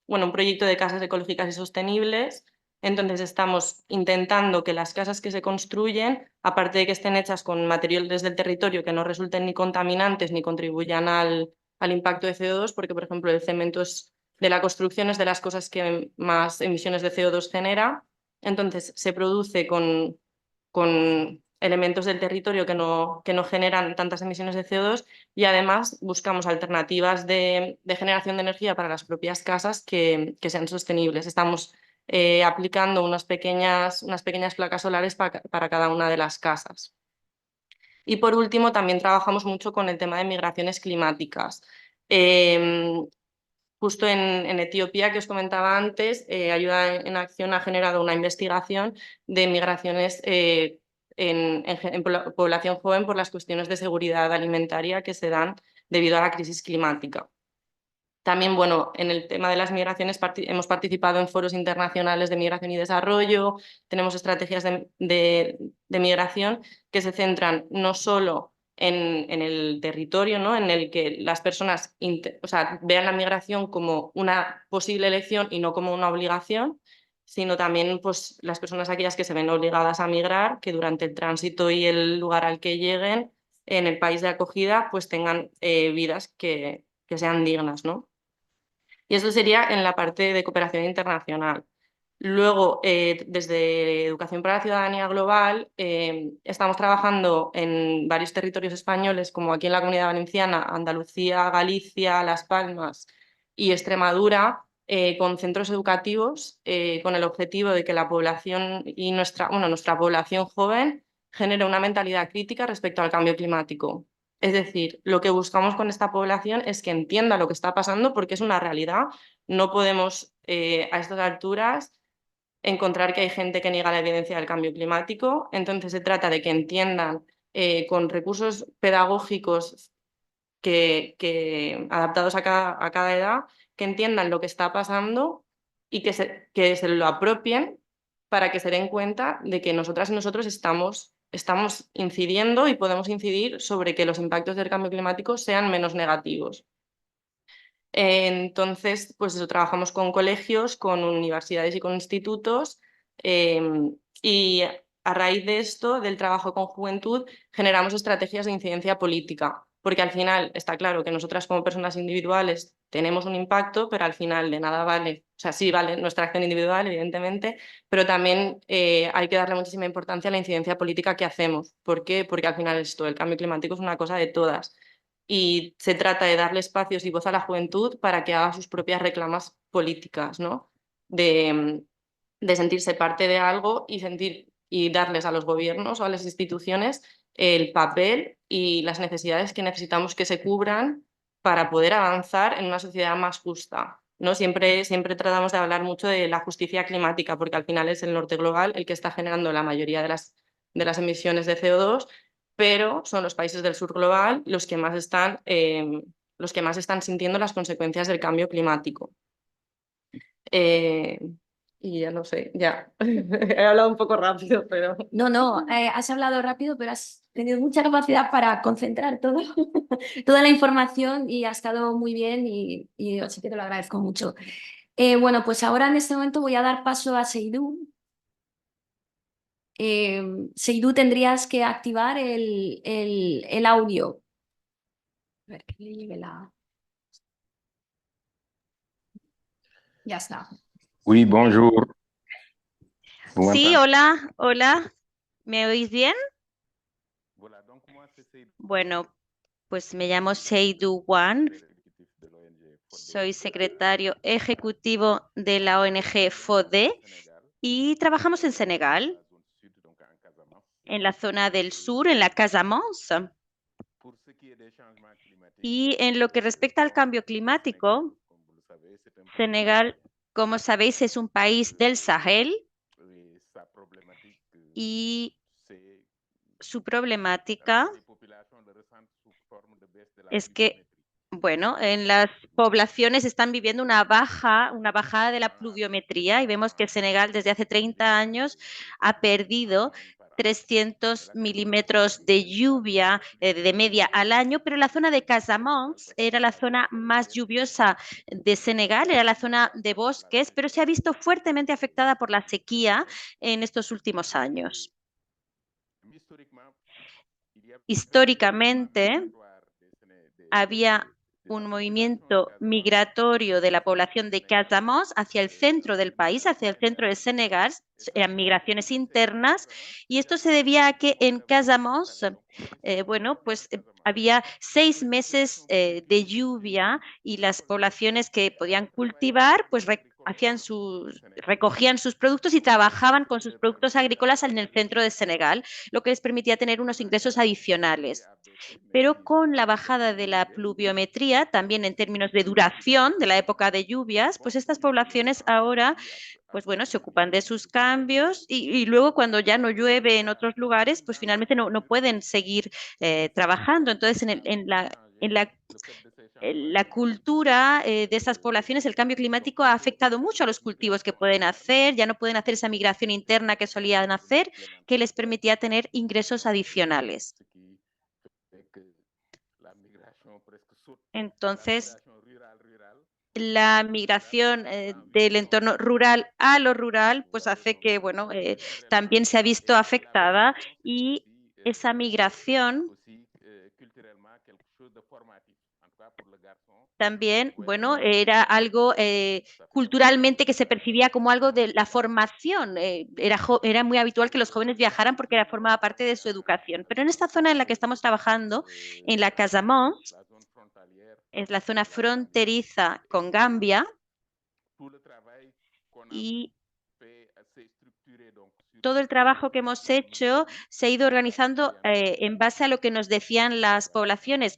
un proyecto de casas ecológicas y sostenibles. Entonces estamos intentando que las casas que se construyen, aparte de que estén hechas con materiales del territorio que no resulten ni contaminantes ni contribuyan al impacto de CO2, porque por ejemplo el cemento de la construcción es de las cosas que más emisiones de CO2 genera. Entonces se produce con elementos del territorio que no generan tantas emisiones de CO2 y además buscamos alternativas de generación de energía para las propias casas que sean sostenibles. Estamos aplicando unas pequeñas placas solares para cada una de las casas. Y por último, también trabajamos mucho con el tema de migraciones climáticas. Justo en Etiopía, que os comentaba antes, Ayuda en Acción ha generado una investigación de migraciones en población joven por las cuestiones de seguridad alimentaria que se dan debido a la crisis climática. También, bueno, en el tema de las migraciones hemos participado en foros internacionales de migración y desarrollo, tenemos estrategias de migración que se centran no solo en el territorio, ¿no? En el que las personas vean la migración como una posible elección y no como una obligación, sino también pues, las personas aquellas que se ven obligadas a migrar, que durante el tránsito y el lugar al que lleguen en el país de acogida pues tengan vidas que sean dignas, ¿no? Y eso sería en la parte de cooperación internacional. Luego, desde Educación para la Ciudadanía Global, estamos trabajando en varios territorios españoles, como aquí en la Comunidad Valenciana, Andalucía, Galicia, Las Palmas y Extremadura, con centros educativos, con el objetivo de que la población y nuestra población joven genere una mentalidad crítica respecto al cambio climático. Es decir, lo que buscamos con esta población es que entienda lo que está pasando porque es una realidad. No podemos a estas alturas encontrar que hay gente que niega la evidencia del cambio climático. Entonces se trata de que entiendan con recursos pedagógicos adaptados a cada edad, que entiendan lo que está pasando y que se lo apropien para que se den cuenta de que nosotras y nosotros estamos incidiendo y podemos incidir sobre que los impactos del cambio climático sean menos negativos. Entonces, pues eso, trabajamos con colegios, con universidades y con institutos y a raíz de esto, del trabajo con juventud, generamos estrategias de incidencia política, porque al final está claro que nosotras como personas individuales tenemos un impacto, pero al final de nada vale, o sea, sí vale nuestra acción individual, evidentemente, pero también hay que darle muchísima importancia a la incidencia política que hacemos. ¿Por qué? Porque al final esto, el cambio climático es una cosa de todas y se trata de darle espacios y voz a la juventud para que haga sus propias reclamas políticas, ¿no? De sentirse parte de algo y darles a los gobiernos o a las instituciones el papel y las necesidades que necesitamos que se cubran para poder avanzar en una sociedad más justa, ¿no? Siempre tratamos de hablar mucho de la justicia climática, porque al final es el norte global el que está generando la mayoría de las emisiones de CO2, pero son los países del sur global los que más están sintiendo las consecuencias del cambio climático. Y ya no sé, ya he hablado un poco rápido, pero... No, has hablado rápido, pero has tenido mucha capacidad para concentrar toda la información y ha estado muy bien y así que te lo agradezco mucho. Bueno, pues ahora en este momento voy a dar paso a Seidú. Seidú, tendrías que activar el audio. A ver, que le llegue la... Ya está. Oui, bonjour. Vous Sí, m'entendez? hola, ¿me oís bien? Voilà, donc moi, c'est Seydou, Bueno, pues me llamo Seydou Wan, secrétaire exécutif de l'ONG soy secretario ejecutivo de la ONG FODE Sénégal, y trabajamos en Senegal, la zone sud, donc en Casamance. en la zona del sur, en la Casamance. Pour ce qui est des changements climatiques, Y en lo que respecta al cambio climático, comme vous le savez, c'est un pays Senegal, como sabéis, es un país del Sahel et sa problématique, y c'est su problemática les populations le ressentent sous forme de baisse de la es que, pluviométrie. bueno, en las poblaciones están viviendo una bajada de la pluviometría y vemos que Senegal desde hace 30 años ha perdido 300 milímetros de lluvia de media al año, pero la zona de Casamance era la zona más lluviosa de Senegal, era la zona de bosques, pero se ha visto fuertemente afectada por la sequía en estos últimos años. Históricamente, había un movimiento migratorio de la población de Casamance hacia el centro del país, hacia el centro de Senegal, eran migraciones internas, y esto se debía a que en Casamance, había 6 meses de lluvia y las poblaciones que podían cultivar, pues recogían sus productos y trabajaban con sus productos agrícolas en el centro de Senegal, lo que les permitía tener unos ingresos adicionales. Pero con la bajada de la pluviometría, también en términos de duración de la época de lluvias, pues estas poblaciones ahora, pues bueno, se ocupan de sus cambios y luego cuando ya no llueve en otros lugares, pues finalmente no pueden seguir trabajando. Entonces, en la cultura de esas poblaciones, el cambio climático ha afectado mucho a los cultivos que pueden hacer, ya no pueden hacer esa migración interna que solían hacer, que les permitía tener ingresos adicionales. Entonces, la migración del entorno rural a lo rural, pues hace que, bueno, también se ha visto afectada y esa migración también, bueno, era algo culturalmente que se percibía como algo de la formación. Era muy habitual que los jóvenes viajaran porque formaba parte de su educación. Pero en esta zona en la que estamos trabajando, en la Casamance, es la zona fronteriza con Gambia, y todo el trabajo que hemos hecho se ha ido organizando en base a lo que nos decían las poblaciones.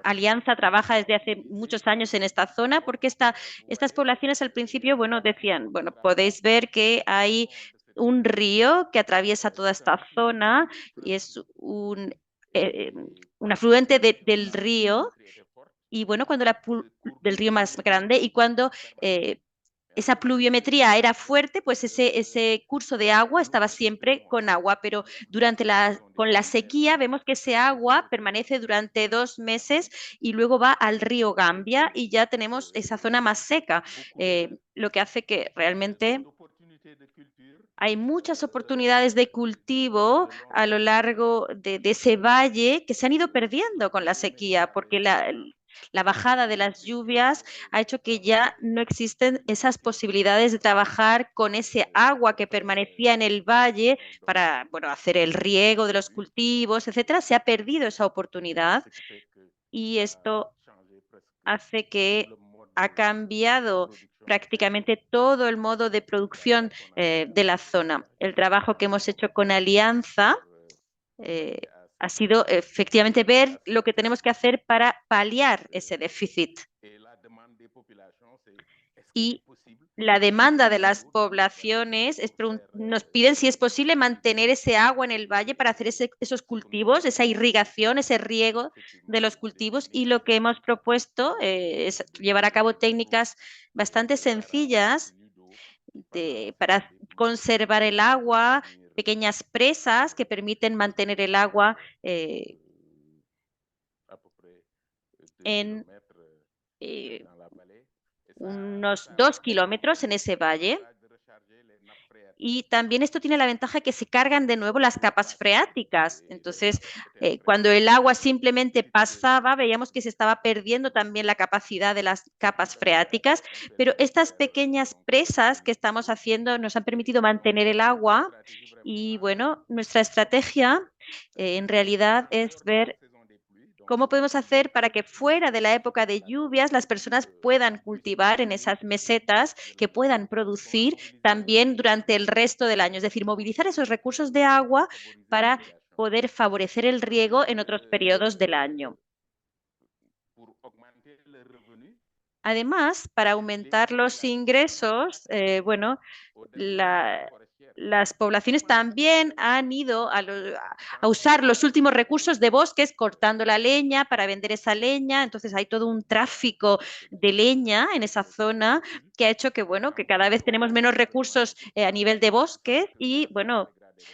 Alianza trabaja desde hace muchos años en esta zona porque estas poblaciones al principio, bueno, decían, bueno, podéis ver que hay un río que atraviesa toda esta zona y es un afluente del río, y bueno, del río más grande, y cuando esa pluviometría era fuerte, pues ese curso de agua estaba siempre con agua, pero con la sequía vemos que ese agua permanece durante 2 meses y luego va al río Gambia y ya tenemos esa zona más seca, lo que hace que realmente hay muchas oportunidades de cultivo a lo largo de ese valle que se han ido perdiendo con la sequía, porque la bajada de las lluvias ha hecho que ya no existen esas posibilidades de trabajar con ese agua que permanecía en el valle para, bueno, hacer el riego de los cultivos, etcétera. Se ha perdido esa oportunidad y esto hace que ha cambiado prácticamente todo el modo de producción de la zona. El trabajo que hemos hecho con Alianza ha sido efectivamente ver lo que tenemos que hacer para paliar ese déficit. Y la demanda de las poblaciones nos piden si es posible mantener ese agua en el valle para hacer esos cultivos, esa irrigación, ese riego de los cultivos, y lo que hemos propuesto es llevar a cabo técnicas bastante sencillas para conservar el agua, pequeñas presas que permiten mantener el agua en unos 2 kilómetros en ese valle. Y también esto tiene la ventaja que se cargan de nuevo las capas freáticas. Entonces, cuando el agua simplemente pasaba, veíamos que se estaba perdiendo también la capacidad de las capas freáticas, pero estas pequeñas presas que estamos haciendo nos han permitido mantener el agua. Y bueno, nuestra estrategia en realidad es ver ¿cómo podemos hacer para que fuera de la época de lluvias las personas puedan cultivar en esas mesetas, que puedan producir también durante el resto del año? Es decir, movilizar esos recursos de agua para poder favorecer el riego en otros periodos del año. Además, para aumentar los ingresos, las poblaciones también han ido a usar los últimos recursos de bosques, cortando la leña para vender esa leña. Entonces hay todo un tráfico de leña en esa zona que ha hecho que, bueno, que cada vez tenemos menos recursos a nivel de bosques y, bueno,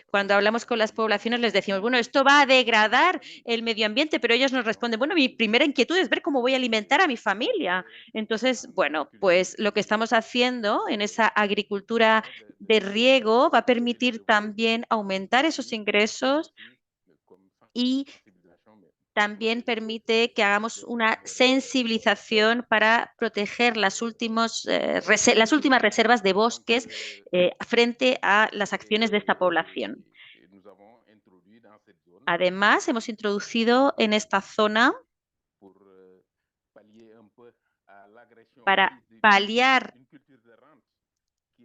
Cuando hablamos con las poblaciones les decimos, bueno, esto va a degradar el medio ambiente, pero ellos nos responden, bueno, mi primera inquietud es ver cómo voy a alimentar a mi familia. Entonces, bueno, pues lo que estamos haciendo en esa agricultura de riego va a permitir también aumentar esos ingresos y también permite que hagamos una sensibilización para proteger las últimas reservas de bosques frente a las acciones de esta población. Además, hemos introducido en esta zona para paliar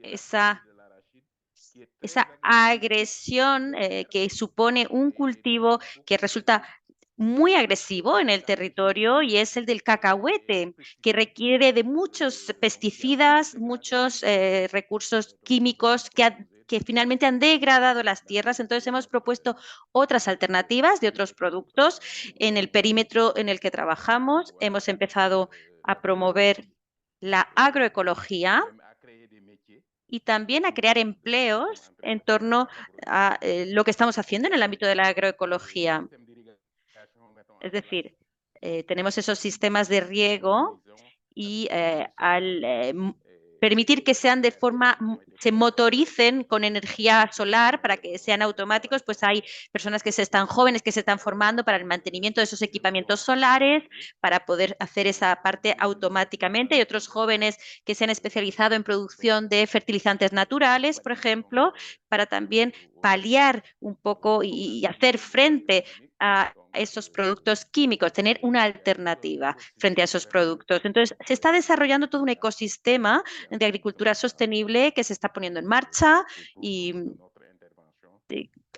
esa agresión que supone un cultivo que resulta muy agresivo en el territorio y es el del cacahuete, que requiere de muchos pesticidas, muchos recursos químicos que finalmente han degradado las tierras. Entonces hemos propuesto otras alternativas de otros productos en el perímetro en el que trabajamos. Hemos empezado a promover la agroecología y también a crear empleos en torno a lo que estamos haciendo en el ámbito de la agroecología. Es decir, tenemos esos sistemas de riego y al permitir que sean se motoricen con energía solar para que sean automáticos, pues hay personas jóvenes que se están formando para el mantenimiento de esos equipamientos solares, para poder hacer esa parte automáticamente. Hay otros jóvenes que se han especializado en producción de fertilizantes naturales, por ejemplo, para también paliar un poco y hacer frente a esos productos químicos, tener una alternativa frente a esos productos. Entonces, se está desarrollando todo un ecosistema de agricultura sostenible que se está poniendo en marcha y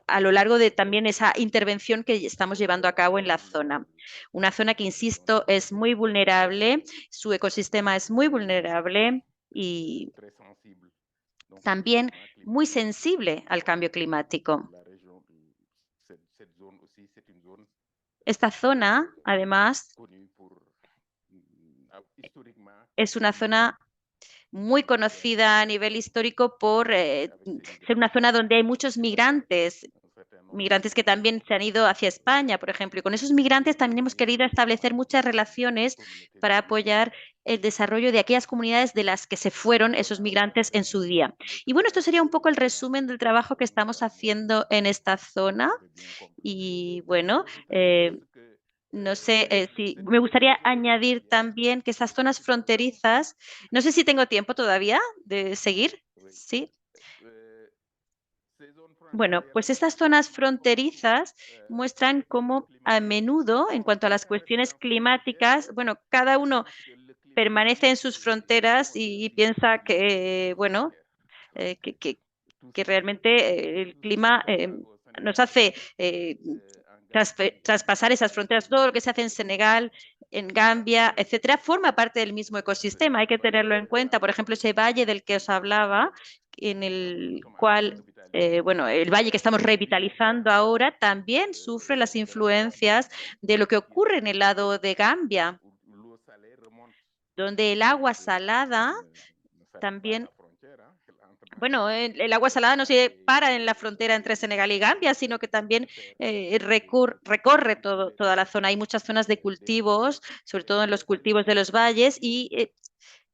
a lo largo de también esa intervención que estamos llevando a cabo en la zona. Una zona que, insisto, es muy vulnerable, su ecosistema es muy vulnerable y también muy sensible al cambio climático. Esta zona, además, es una zona muy conocida a nivel histórico por ser una zona donde hay muchos migrantes que también se han ido hacia España, por ejemplo. Y con esos migrantes también hemos querido establecer muchas relaciones para apoyar el desarrollo de aquellas comunidades de las que se fueron esos migrantes en su día. Y bueno, esto sería un poco el resumen del trabajo que estamos haciendo en esta zona. Y bueno, no sé si me gustaría añadir también que esas zonas fronterizas, no sé si tengo tiempo todavía de seguir, ¿sí? Bueno, pues estas zonas fronterizas muestran cómo a menudo, en cuanto a las cuestiones climáticas, bueno, cada uno permanece en sus fronteras y piensa que, bueno, que realmente el clima nos hace traspasar esas fronteras. Todo lo que se hace en Senegal, en Gambia, etcétera, forma parte del mismo ecosistema. Hay que tenerlo en cuenta. Por ejemplo, ese valle del que os hablaba, en el cual, bueno, el valle que estamos revitalizando ahora también sufre las influencias de lo que ocurre en el lado de Gambia, donde el agua salada también, bueno, el agua salada no se para en la frontera entre Senegal y Gambia, sino que también recorre toda la zona. Hay muchas zonas de cultivos, sobre todo en los cultivos de los valles, y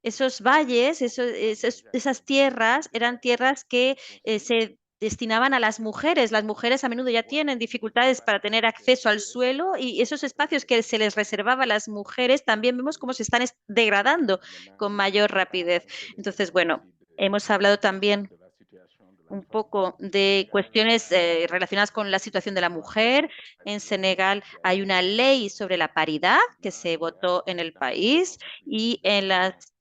esos valles, esas tierras, eran tierras que se destinaban a las mujeres. Las mujeres a menudo ya tienen dificultades para tener acceso al suelo y esos espacios que se les reservaba a las mujeres también vemos cómo se están degradando con mayor rapidez. Entonces, bueno, hemos hablado también un poco de cuestiones relacionadas con la situación de la mujer. En Senegal hay una ley sobre la paridad que se votó en el país y en las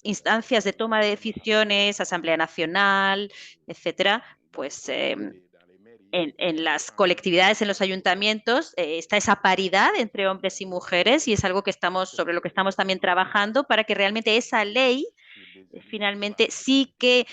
instancias de toma de decisiones, Asamblea Nacional, etcétera, pues en las colectividades, en los ayuntamientos, está esa paridad entre hombres y mujeres y es algo sobre lo que estamos también trabajando para que realmente esa ley finalmente sí que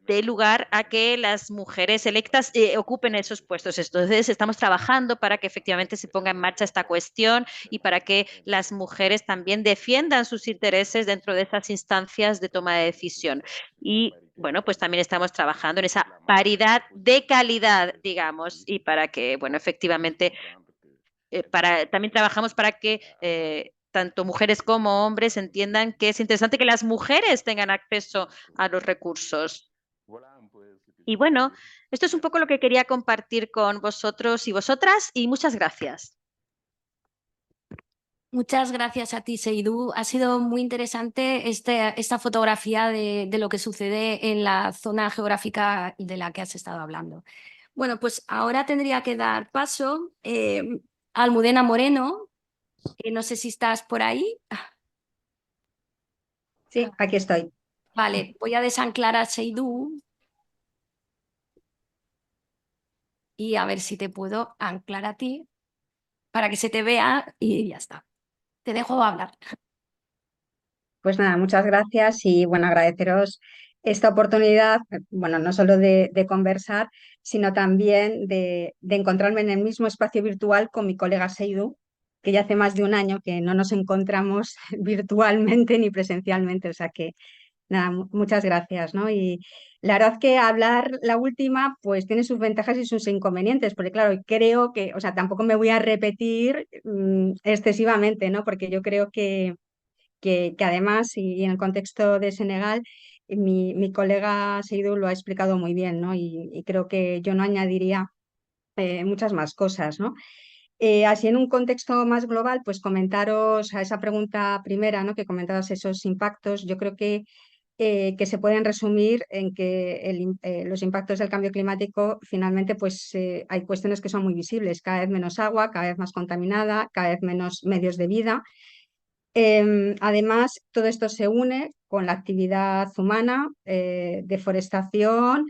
dé lugar a que las mujeres electas ocupen esos puestos. Entonces, estamos trabajando para que efectivamente se ponga en marcha esta cuestión y para que las mujeres también defiendan sus intereses dentro de esas instancias de toma de decisión. Y bueno, pues también estamos trabajando en esa paridad de calidad, digamos, y para que, bueno, efectivamente, también trabajamos para que tanto mujeres como hombres entiendan que es interesante que las mujeres tengan acceso a los recursos. Y bueno, esto es un poco lo que quería compartir con vosotros y vosotras, y muchas gracias. Muchas gracias a ti, Seidú. Ha sido muy interesante esta fotografía de lo que sucede en la zona geográfica de la que has estado hablando. Bueno, pues ahora tendría que dar paso a Almudena Moreno. No sé si estás por ahí. Sí, aquí estoy. Vale, voy a desanclar a Seidú y a ver si te puedo anclar a ti para que se te vea y ya está. Te dejo hablar. Pues nada, muchas gracias y bueno, agradeceros esta oportunidad, bueno, no solo de conversar, sino también de encontrarme en el mismo espacio virtual con mi colega Seidú, que ya hace más de un año que no nos encontramos virtualmente ni presencialmente, o sea que nada, muchas gracias, ¿no? Y la verdad que hablar la última, pues tiene sus ventajas y sus inconvenientes, porque claro, creo que, o sea, tampoco me voy a repetir excesivamente, ¿no? Porque yo creo que además, y en el contexto de Senegal, mi colega Seydou lo ha explicado muy bien, ¿no? Y creo que yo no añadiría muchas más cosas, ¿no? Así en un contexto más global, pues comentaros a esa pregunta primera, ¿no? Que comentabas esos impactos, yo creo que se pueden resumir en que los impactos del cambio climático finalmente pues hay cuestiones que son muy visibles, cada vez menos agua, cada vez más contaminada, cada vez menos medios de vida. Además, todo esto se une con la actividad humana, deforestación,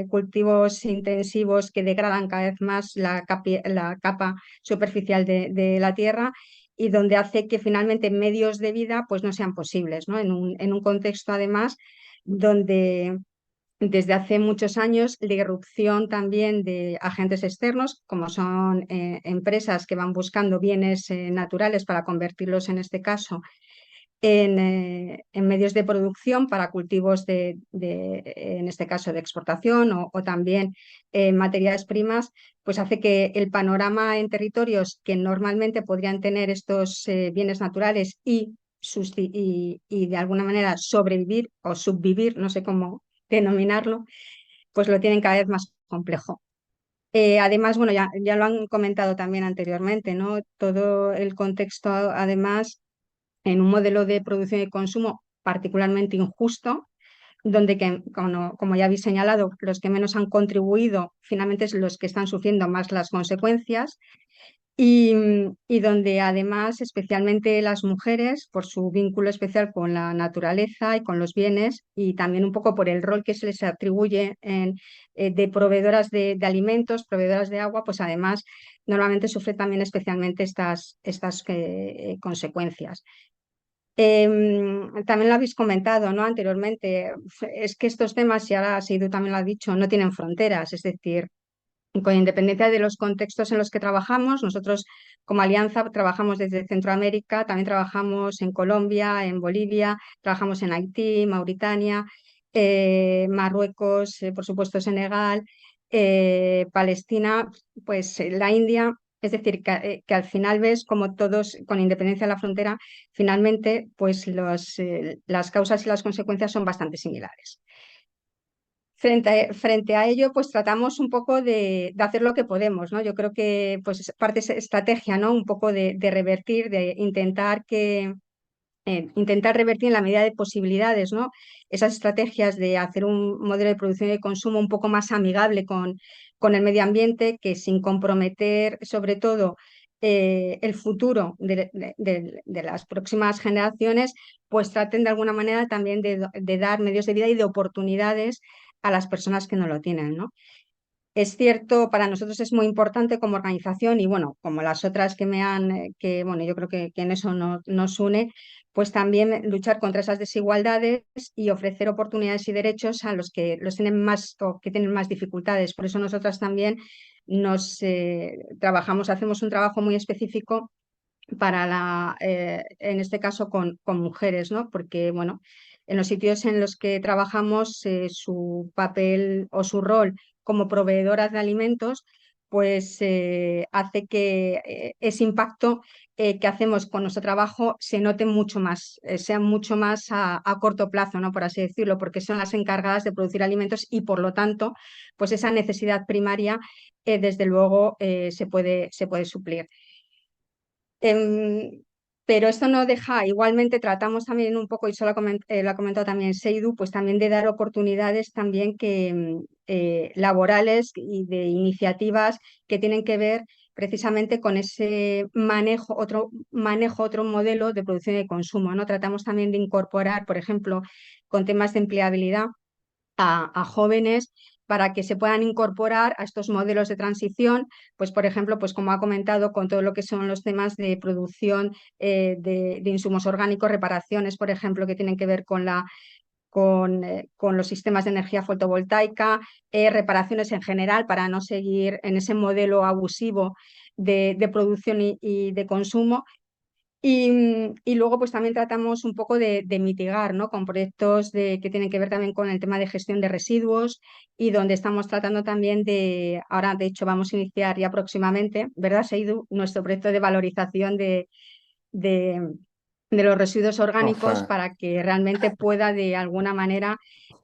cultivos intensivos que degradan cada vez más la capa superficial de la tierra y donde hace que finalmente medios de vida pues, no sean posibles, ¿no? En un contexto además donde desde hace muchos años la irrupción también de agentes externos, como son empresas que van buscando bienes naturales para convertirlos, en este caso, en medios de producción para cultivos en este caso, de exportación o también materias primas, pues hace que el panorama en territorios que normalmente podrían tener estos bienes naturales y de alguna manera sobrevivir o subvivir, no sé cómo denominarlo, pues lo tienen cada vez más complejo. Además, bueno, ya lo han comentado también anteriormente, ¿no? Todo el contexto, además, en un modelo de producción y consumo particularmente injusto, donde, como ya habéis señalado, los que menos han contribuido finalmente es los que están sufriendo más las consecuencias y donde además especialmente las mujeres, por su vínculo especial con la naturaleza y con los bienes y también un poco por el rol que se les atribuye de proveedoras de alimentos, proveedoras de agua, pues además normalmente sufren también especialmente estas consecuencias. También lo habéis comentado, ¿no? Anteriormente, es que estos temas, y ahora Seidu también lo ha dicho, no tienen fronteras, es decir, con independencia de los contextos en los que trabajamos, nosotros como Alianza trabajamos desde Centroamérica, también trabajamos en Colombia, en Bolivia, trabajamos en Haití, Mauritania, Marruecos, por supuesto Senegal, Palestina, pues la India. Es decir, que al final ves como todos, con independencia de la frontera, finalmente pues las causas y las consecuencias son bastante similares. Frente a ello, pues tratamos un poco de hacer lo que podemos, ¿no? Yo creo que pues es parte de estrategia, ¿no? Un poco de revertir, de intentar revertir en la medida de posibilidades, ¿no? Esas estrategias de hacer un modelo de producción y de consumo un poco más amigable con el medio ambiente, que sin comprometer sobre todo el futuro de las próximas generaciones, pues traten de alguna manera también de dar medios de vida y de oportunidades a las personas que no lo tienen, ¿no? Es cierto, para nosotros es muy importante como organización y bueno, como las otras que que bueno, yo creo que en eso nos une, pues también luchar contra esas desigualdades y ofrecer oportunidades y derechos a los que los tienen más o que tienen más dificultades. Por eso nosotras también hacemos un trabajo muy específico en este caso con mujeres, ¿no? Porque, bueno, en los sitios en los que trabajamos, su papel o su rol como proveedoras de alimentos, pues hace que ese impacto que hacemos con nuestro trabajo se note mucho más, sea mucho más a corto plazo, ¿no? Por así decirlo, porque son las encargadas de producir alimentos y por lo tanto, pues esa necesidad primaria, desde luego, se puede suplir. Em, pero esto no deja, igualmente tratamos también un poco, y eso lo ha comentado también Seidu, pues también de dar oportunidades también laborales y de iniciativas que tienen que ver precisamente con ese manejo, otro modelo de producción y de consumo, ¿no? Tratamos también de incorporar, por ejemplo, con temas de empleabilidad a jóvenes para que se puedan incorporar a estos modelos de transición, pues por ejemplo, pues como ha comentado, con todo lo que son los temas de producción de insumos orgánicos, reparaciones, por ejemplo, que tienen que ver con los sistemas de energía fotovoltaica, reparaciones en general para no seguir en ese modelo abusivo de producción y de consumo. Y luego pues también tratamos un poco de mitigar, ¿no? Con proyectos que tienen que ver también con el tema de gestión de residuos y donde estamos tratando también ahora de hecho vamos a iniciar ya próximamente, ¿verdad, Seidu? Nuestro proyecto de valorización de, de los residuos orgánicos Enfin, para que realmente pueda de alguna manera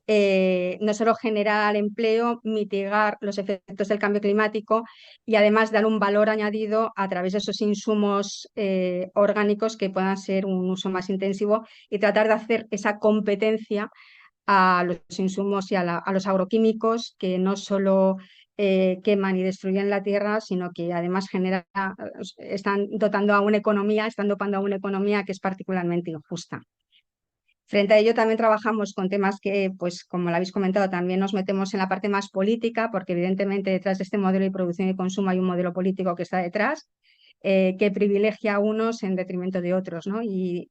no solo generar empleo, mitigar los efectos del cambio climático y además dar un valor añadido a través de esos insumos orgánicos que puedan ser un uso más intensivo y tratar de hacer esa competencia a los insumos y a los agroquímicos que no solo queman y destruyen la tierra, sino que además están dotando a una economía, están dopando a una economía que es particularmente injusta. Frente a ello también trabajamos con temas que, pues como lo habéis comentado, también nos metemos en la parte más política, porque evidentemente detrás de este modelo de producción y consumo hay un modelo político que está detrás, que privilegia a unos en detrimento de otros, ¿no? Y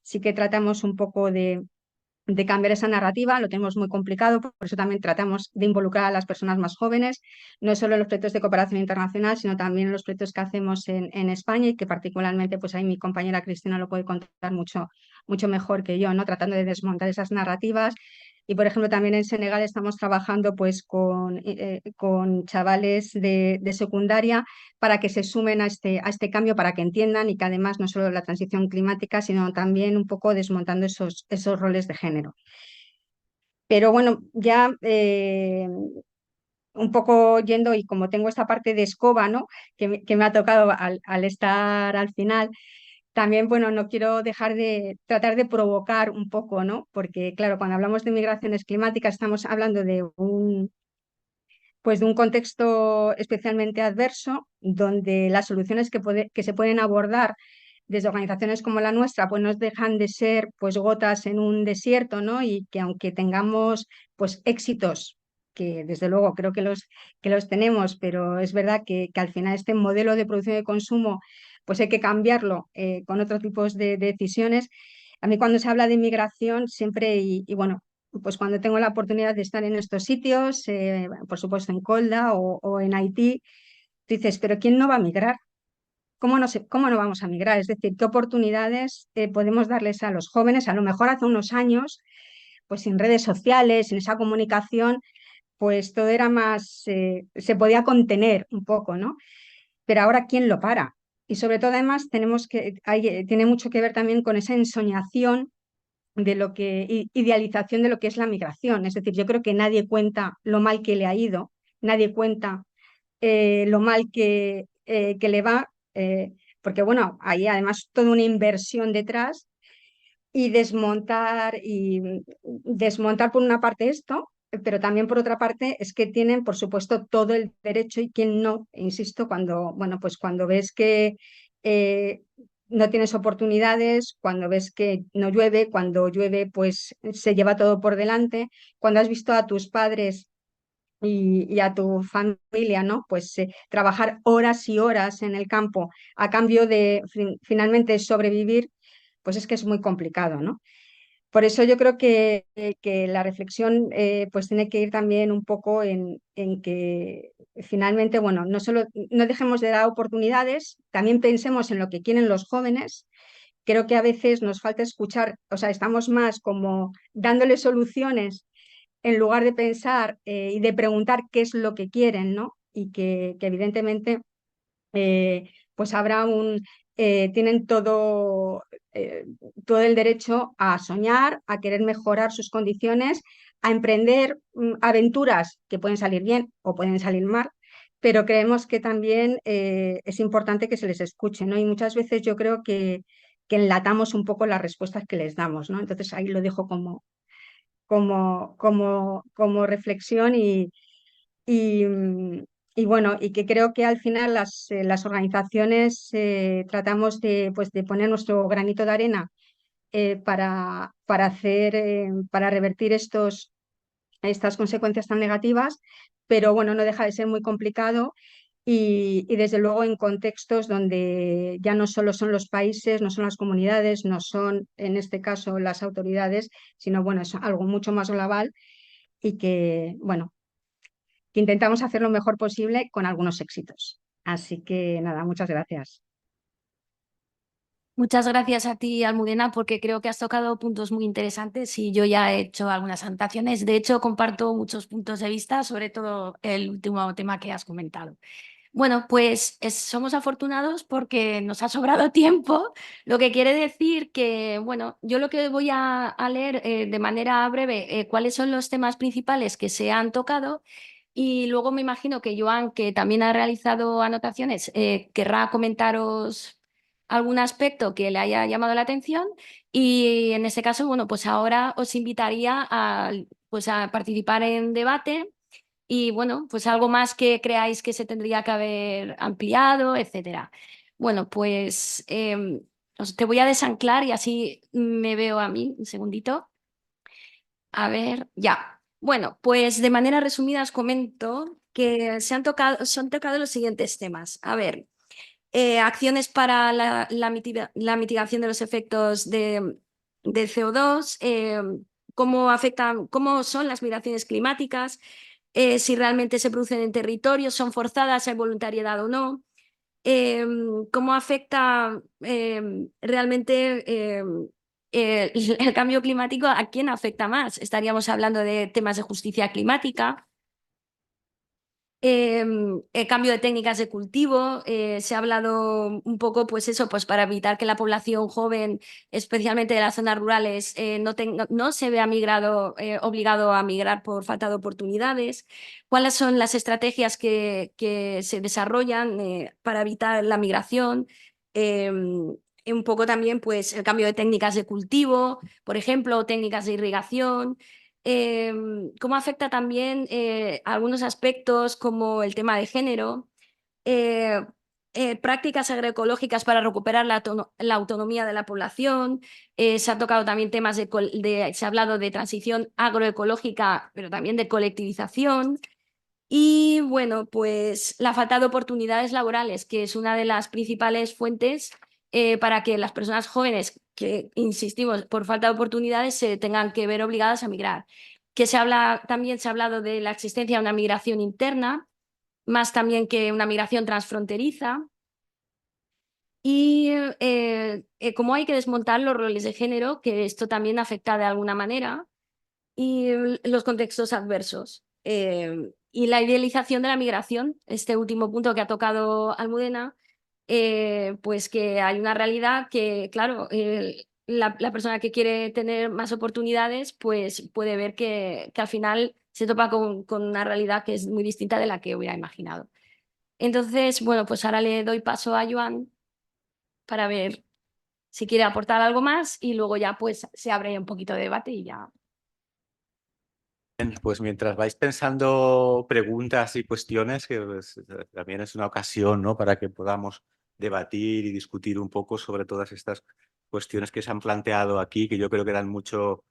sí que tratamos un poco de cambiar esa narrativa, lo tenemos muy complicado, por eso también tratamos de involucrar a las personas más jóvenes, no solo en los proyectos de cooperación internacional, sino también en los proyectos que hacemos en España y que particularmente pues ahí mi compañera Cristina lo puede contar mucho mejor que yo, ¿no? Tratando de desmontar esas narrativas. Y, por ejemplo, también en Senegal estamos trabajando pues, con chavales de secundaria para que se sumen a este cambio, para que entiendan y que además no solo la transición climática, sino también un poco desmontando esos roles de género. Pero bueno, ya un poco yendo y como tengo esta parte de escoba, ¿no? que me ha tocado al estar al final, también, bueno, no quiero dejar de tratar de provocar un poco, ¿no? Porque, claro, cuando hablamos de migraciones climáticas estamos hablando pues de un contexto especialmente adverso, donde las soluciones que se pueden abordar desde organizaciones como la nuestra, pues no dejan de ser pues gotas en un desierto, ¿no? Y que aunque tengamos pues éxitos, que desde luego creo que los tenemos, pero es verdad que al final este modelo de producción y de consumo pues hay que cambiarlo con otros tipos de decisiones. A mí cuando se habla de inmigración siempre, y bueno, pues cuando tengo la oportunidad de estar en estos sitios, por supuesto en Kolda o en Haití, dices, pero ¿quién no va a migrar? ¿Cómo no vamos a migrar? Es decir, ¿qué oportunidades podemos darles a los jóvenes? A lo mejor hace unos años, pues en redes sociales, en esa comunicación, pues todo era más, se podía contener un poco, ¿no? Pero ahora, ¿quién lo para? Y sobre todo, además, tiene mucho que ver también con esa ensoñación idealización de lo que es la migración. Es decir, yo creo que nadie cuenta lo mal que le ha ido, nadie cuenta lo mal que le va, porque bueno, hay además toda una inversión detrás y desmontar por una parte esto, pero también por otra parte es que tienen, por supuesto, todo el derecho y quien no, insisto, bueno, pues cuando ves que eh, no tienes oportunidades, cuando ves que no llueve, cuando llueve, pues se lleva todo por delante, cuando has visto a tus padres y a tu familia, ¿no? Pues trabajar horas y horas en el campo a cambio de finalmente sobrevivir, pues es que es muy complicado, ¿no? Por eso yo creo que la reflexión pues tiene que ir también un poco en que finalmente, bueno, no dejemos de dar oportunidades, también pensemos en lo que quieren los jóvenes. Creo que a veces nos falta escuchar, o sea, estamos más como dándole soluciones en lugar de pensar y de preguntar qué es lo que quieren, ¿no? Y que evidentemente pues tienen todo el derecho a soñar, a querer mejorar sus condiciones, a emprender aventuras que pueden salir bien o pueden salir mal, pero creemos que también es importante que se les escuche, ¿no? Y muchas veces yo creo que enlatamos un poco las respuestas que les damos, ¿no? Entonces ahí lo dejo como reflexión y, y bueno, y que creo que al final las organizaciones tratamos pues, de poner nuestro granito de arena para revertir estas consecuencias tan negativas, pero bueno, no deja de ser muy complicado y desde luego en contextos donde ya no solo son los países, no son las comunidades, no son en este caso las autoridades, sino bueno, es algo mucho más global y que bueno, que intentamos hacer lo mejor posible con algunos éxitos. Así que nada, muchas gracias. Muchas gracias a ti, Almudena, porque creo que has tocado puntos muy interesantes y yo ya he hecho algunas anotaciones. De hecho, comparto muchos puntos de vista, sobre todo el último tema que has comentado. Bueno, pues somos afortunados porque nos ha sobrado tiempo, lo que quiere decir que, bueno, yo lo que voy a leer de manera breve cuáles son los temas principales que se han tocado y luego me imagino que Joan, que también ha realizado anotaciones, querrá comentaros algún aspecto que le haya llamado la atención y en ese caso, bueno, pues ahora os invitaría pues a participar en debate y bueno, pues algo más que creáis que se tendría que haber ampliado, etcétera. Bueno, pues te voy a desanclar y así me veo a mí, un segundito. A ver, ya. Bueno, pues de manera resumida os comento que se han tocado los siguientes temas. A ver, acciones para la mitigación de los efectos de CO2, cómo son las migraciones climáticas, si realmente se producen en territorios, son forzadas, hay voluntariedad o no, cómo afecta realmente el cambio climático, a quién afecta más. Estaríamos hablando de temas de justicia climática. El cambio de técnicas de cultivo, se ha hablado un poco, pues eso, pues para evitar que la población joven, especialmente de las zonas rurales, no se vea obligado a migrar por falta de oportunidades. ¿Cuáles son las estrategias que se desarrollan para evitar la migración? Un poco también, pues, el cambio de técnicas de cultivo, por ejemplo, técnicas de irrigación. Cómo afecta también algunos aspectos como el tema de género, prácticas agroecológicas para recuperar la autonomía de la población. Se ha tocado también temas se ha hablado de transición agroecológica, pero también de colectivización. Y bueno, pues la falta de oportunidades laborales, que es una de las principales fuentes para que las personas jóvenes que, insistimos, por falta de oportunidades se tengan que ver obligadas a migrar. También se ha hablado de la existencia de una migración interna, más también que una migración transfronteriza. Y cómo hay que desmontar los roles de género, que esto también afecta de alguna manera, y los contextos adversos. Y la idealización de la migración, este último punto que ha tocado Almudena, pues que hay una realidad que, claro, la persona que quiere tener más oportunidades, pues puede ver que al final se topa con una realidad que es muy distinta de la que hubiera imaginado. Entonces, bueno, pues ahora le doy paso a Joan para ver si quiere aportar algo más y luego ya pues se abre un poquito de debate y ya. Bien, pues mientras vais pensando preguntas y cuestiones, que pues, también es una ocasión, ¿no?, para que podamos debatir y discutir un poco sobre todas estas cuestiones que se han planteado aquí, que yo creo que dan mucho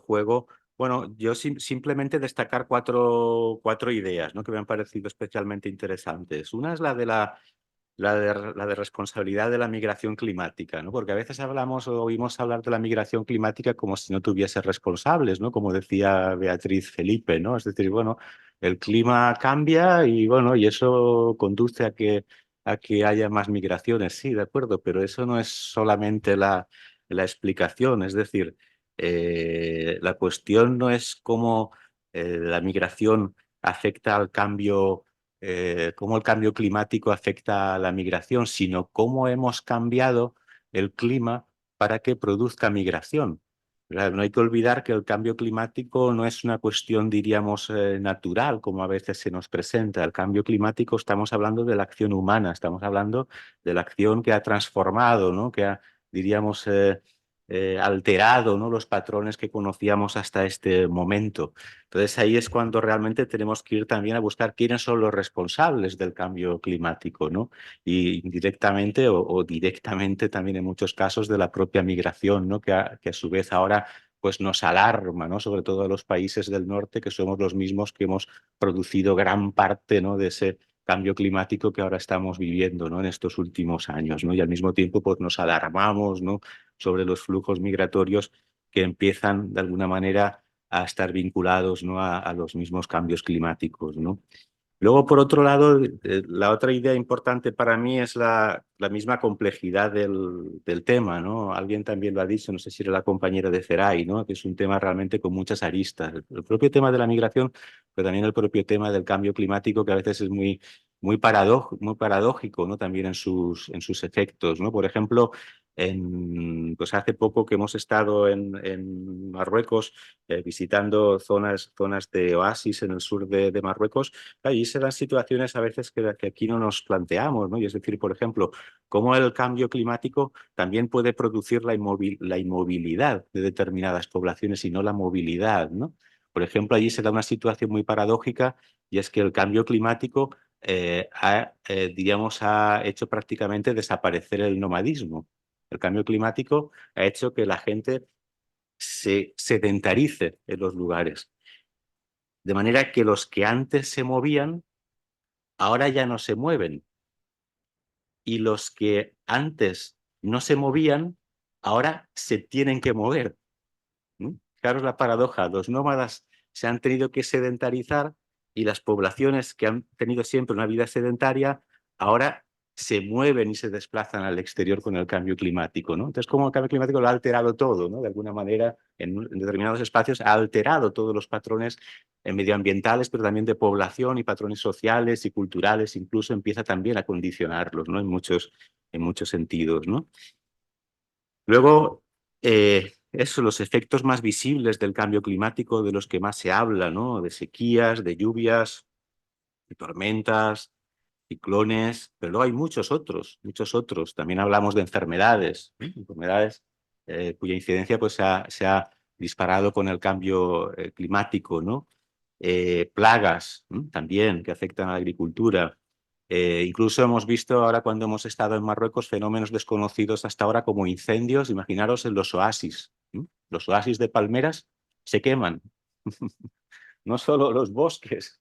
juego. Bueno, yo simplemente destacar cuatro ideas, ¿no?, que me han parecido especialmente interesantes. Una es la de responsabilidad de la migración climática, ¿no? Porque a veces hablamos o oímos hablar de la migración climática como si no tuviese responsables, ¿no? Como decía Beatriz Felipe, ¿no? Es decir, bueno, el clima cambia y bueno, y eso conduce a que haya más migraciones, sí, de acuerdo, pero eso no es solamente la explicación, es decir, la cuestión no es cómo la migración afecta al cambio, cómo el cambio climático afecta a la migración, sino cómo hemos cambiado el clima para que produzca migración. ¿Verdad? No hay que olvidar que el cambio climático no es una cuestión, diríamos, natural, como a veces se nos presenta. El cambio climático, estamos hablando de la acción humana, estamos hablando de la acción que ha transformado, ¿no?, que ha, diríamos, alterado, ¿no?, los patrones que conocíamos hasta este momento. Entonces ahí es cuando realmente tenemos que ir también a buscar quiénes son los responsables del cambio climático, ¿no? Y indirectamente o directamente también en muchos casos de la propia migración, ¿no?, que a su vez ahora pues nos alarma, ¿no?, sobre todo a los países del norte, que somos los mismos que hemos producido gran parte, ¿no?, de ese cambio climático que ahora estamos viviendo, ¿no?, en estos últimos años, ¿no? Y al mismo tiempo pues nos alarmamos, ¿no?, sobre los flujos migratorios que empiezan de alguna manera a estar vinculados, ¿no?, a los mismos cambios climáticos, ¿no? Luego, por otro lado, la otra idea importante para mí es la misma complejidad del tema, ¿no? Alguien también lo ha dicho, no sé si era la compañera de Feray, ¿no?, que es un tema realmente con muchas aristas. El propio tema de la migración, pero también el propio tema del cambio climático, que a veces es muy paradójico, ¿no?, también en sus efectos, ¿no? Por ejemplo, pues hace poco que hemos estado en Marruecos visitando zonas de oasis en el sur de Marruecos. Allí se dan situaciones a veces que aquí no nos planteamos, ¿no? Y es decir, por ejemplo, cómo el cambio climático también puede producir la inmovilidad de determinadas poblaciones y no la movilidad, ¿no? Por ejemplo, allí se da una situación muy paradójica y es que el cambio climático digamos, ha hecho prácticamente desaparecer el nomadismo. El cambio climático ha hecho que la gente se sedentarice en los lugares. De manera que los que antes se movían, ahora ya no se mueven. Y los que antes no se movían, ahora se tienen que mover. Fijaros la paradoja, los nómadas se han tenido que sedentarizar y las poblaciones que han tenido siempre una vida sedentaria, ahora se mueven y se desplazan al exterior con el cambio climático, ¿no? Entonces, como el cambio climático lo ha alterado todo, ¿no? De alguna manera, en determinados espacios, ha alterado todos los patrones medioambientales, pero también de población y patrones sociales y culturales, incluso empieza también a condicionarlos, ¿no?, en muchos sentidos, ¿no? Luego, los efectos más visibles del cambio climático, de los que más se habla, ¿no?, de sequías, de lluvias, de tormentas, ciclones, pero luego hay muchos otros. También hablamos de enfermedades, enfermedades cuya incidencia pues, se ha disparado con el cambio climático, ¿no? Plagas también que afectan a la agricultura. Incluso hemos visto ahora cuando hemos estado en Marruecos fenómenos desconocidos hasta ahora como incendios, imaginaros en los oasis. Los oasis de palmeras se queman. No solo los bosques,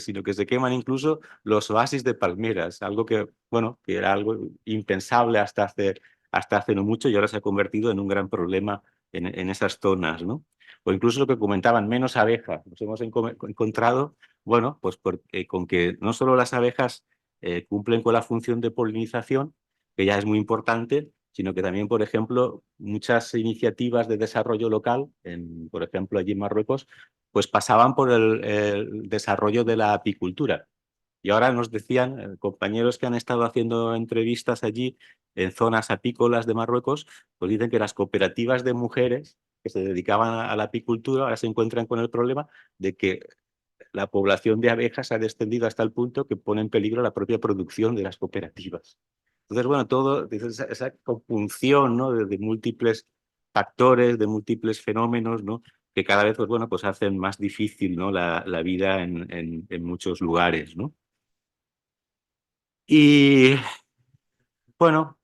sino que se queman incluso los oasis de palmeras, algo que, bueno, que era algo impensable hasta hace no mucho y ahora se ha convertido en un gran problema en esas zonas, ¿no? O incluso lo que comentaban, menos abejas. Nos hemos encontrado, bueno, pues con que no solo las abejas cumplen con la función de polinización, que ya es muy importante, sino que también, por ejemplo, muchas iniciativas de desarrollo local, por ejemplo, allí en Marruecos, pues pasaban por el desarrollo de la apicultura. Y ahora nos decían compañeros que han estado haciendo entrevistas allí en zonas apícolas de Marruecos, pues dicen que las cooperativas de mujeres que se dedicaban a la apicultura ahora se encuentran con el problema de que la población de abejas ha descendido hasta el punto que pone en peligro la propia producción de las cooperativas. Entonces, bueno, todo esa conjunción, ¿no?, de múltiples factores, de múltiples fenómenos, ¿no?, que cada vez pues, bueno, pues hacen más difícil, ¿no?, la vida en muchos lugares, ¿no? Y bueno,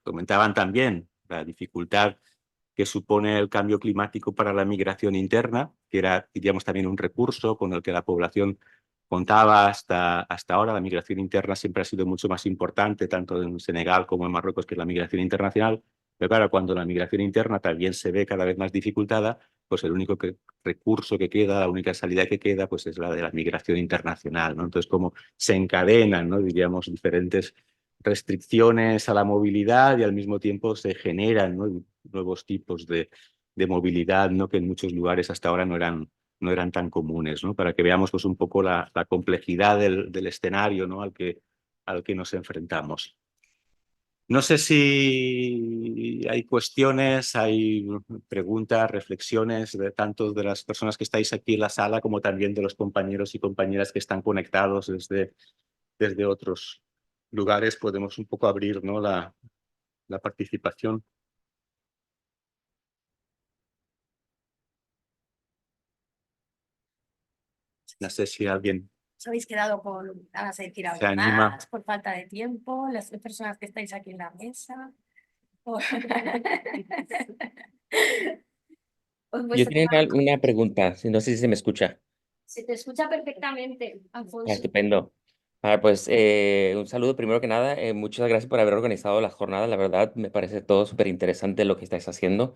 comentaban también la dificultad que supone el cambio climático para la migración interna, que era, diríamos, también un recurso con el que la población contaba hasta ahora. La migración interna siempre ha sido mucho más importante, tanto en Senegal como en Marruecos, que la migración internacional. Pero claro, cuando la migración interna también se ve cada vez más dificultada, pues el único recurso que queda, la única salida que queda, pues es la de la migración internacional, ¿no? Entonces, como se encadenan, ¿no? Diríamos, diferentes restricciones a la movilidad y al mismo tiempo se generan, ¿no? Nuevos tipos de movilidad, ¿no? Que en muchos lugares hasta ahora no eran tan comunes, ¿no? Para que veamos pues, un poco la complejidad del escenario, ¿no? al que nos enfrentamos. No sé si hay cuestiones, hay preguntas, reflexiones de tanto de las personas que estáis aquí en la sala como también de los compañeros y compañeras que están conectados desde otros lugares. Podemos un poco abrir, ¿no? la participación. No sé si alguien ¿Os habéis quedado con ganas de decir se algo anima. más por falta de tiempo? Las personas que estáis aquí en la mesa. ¿O- Os Yo vuestro- tenía una pregunta, no sé si se me escucha. Se te escucha perfectamente, Ah, Alfonso. estupendo. Pues un saludo primero que nada. Muchas gracias por haber organizado las jornadas. La verdad, me parece todo súper interesante lo que estáis haciendo.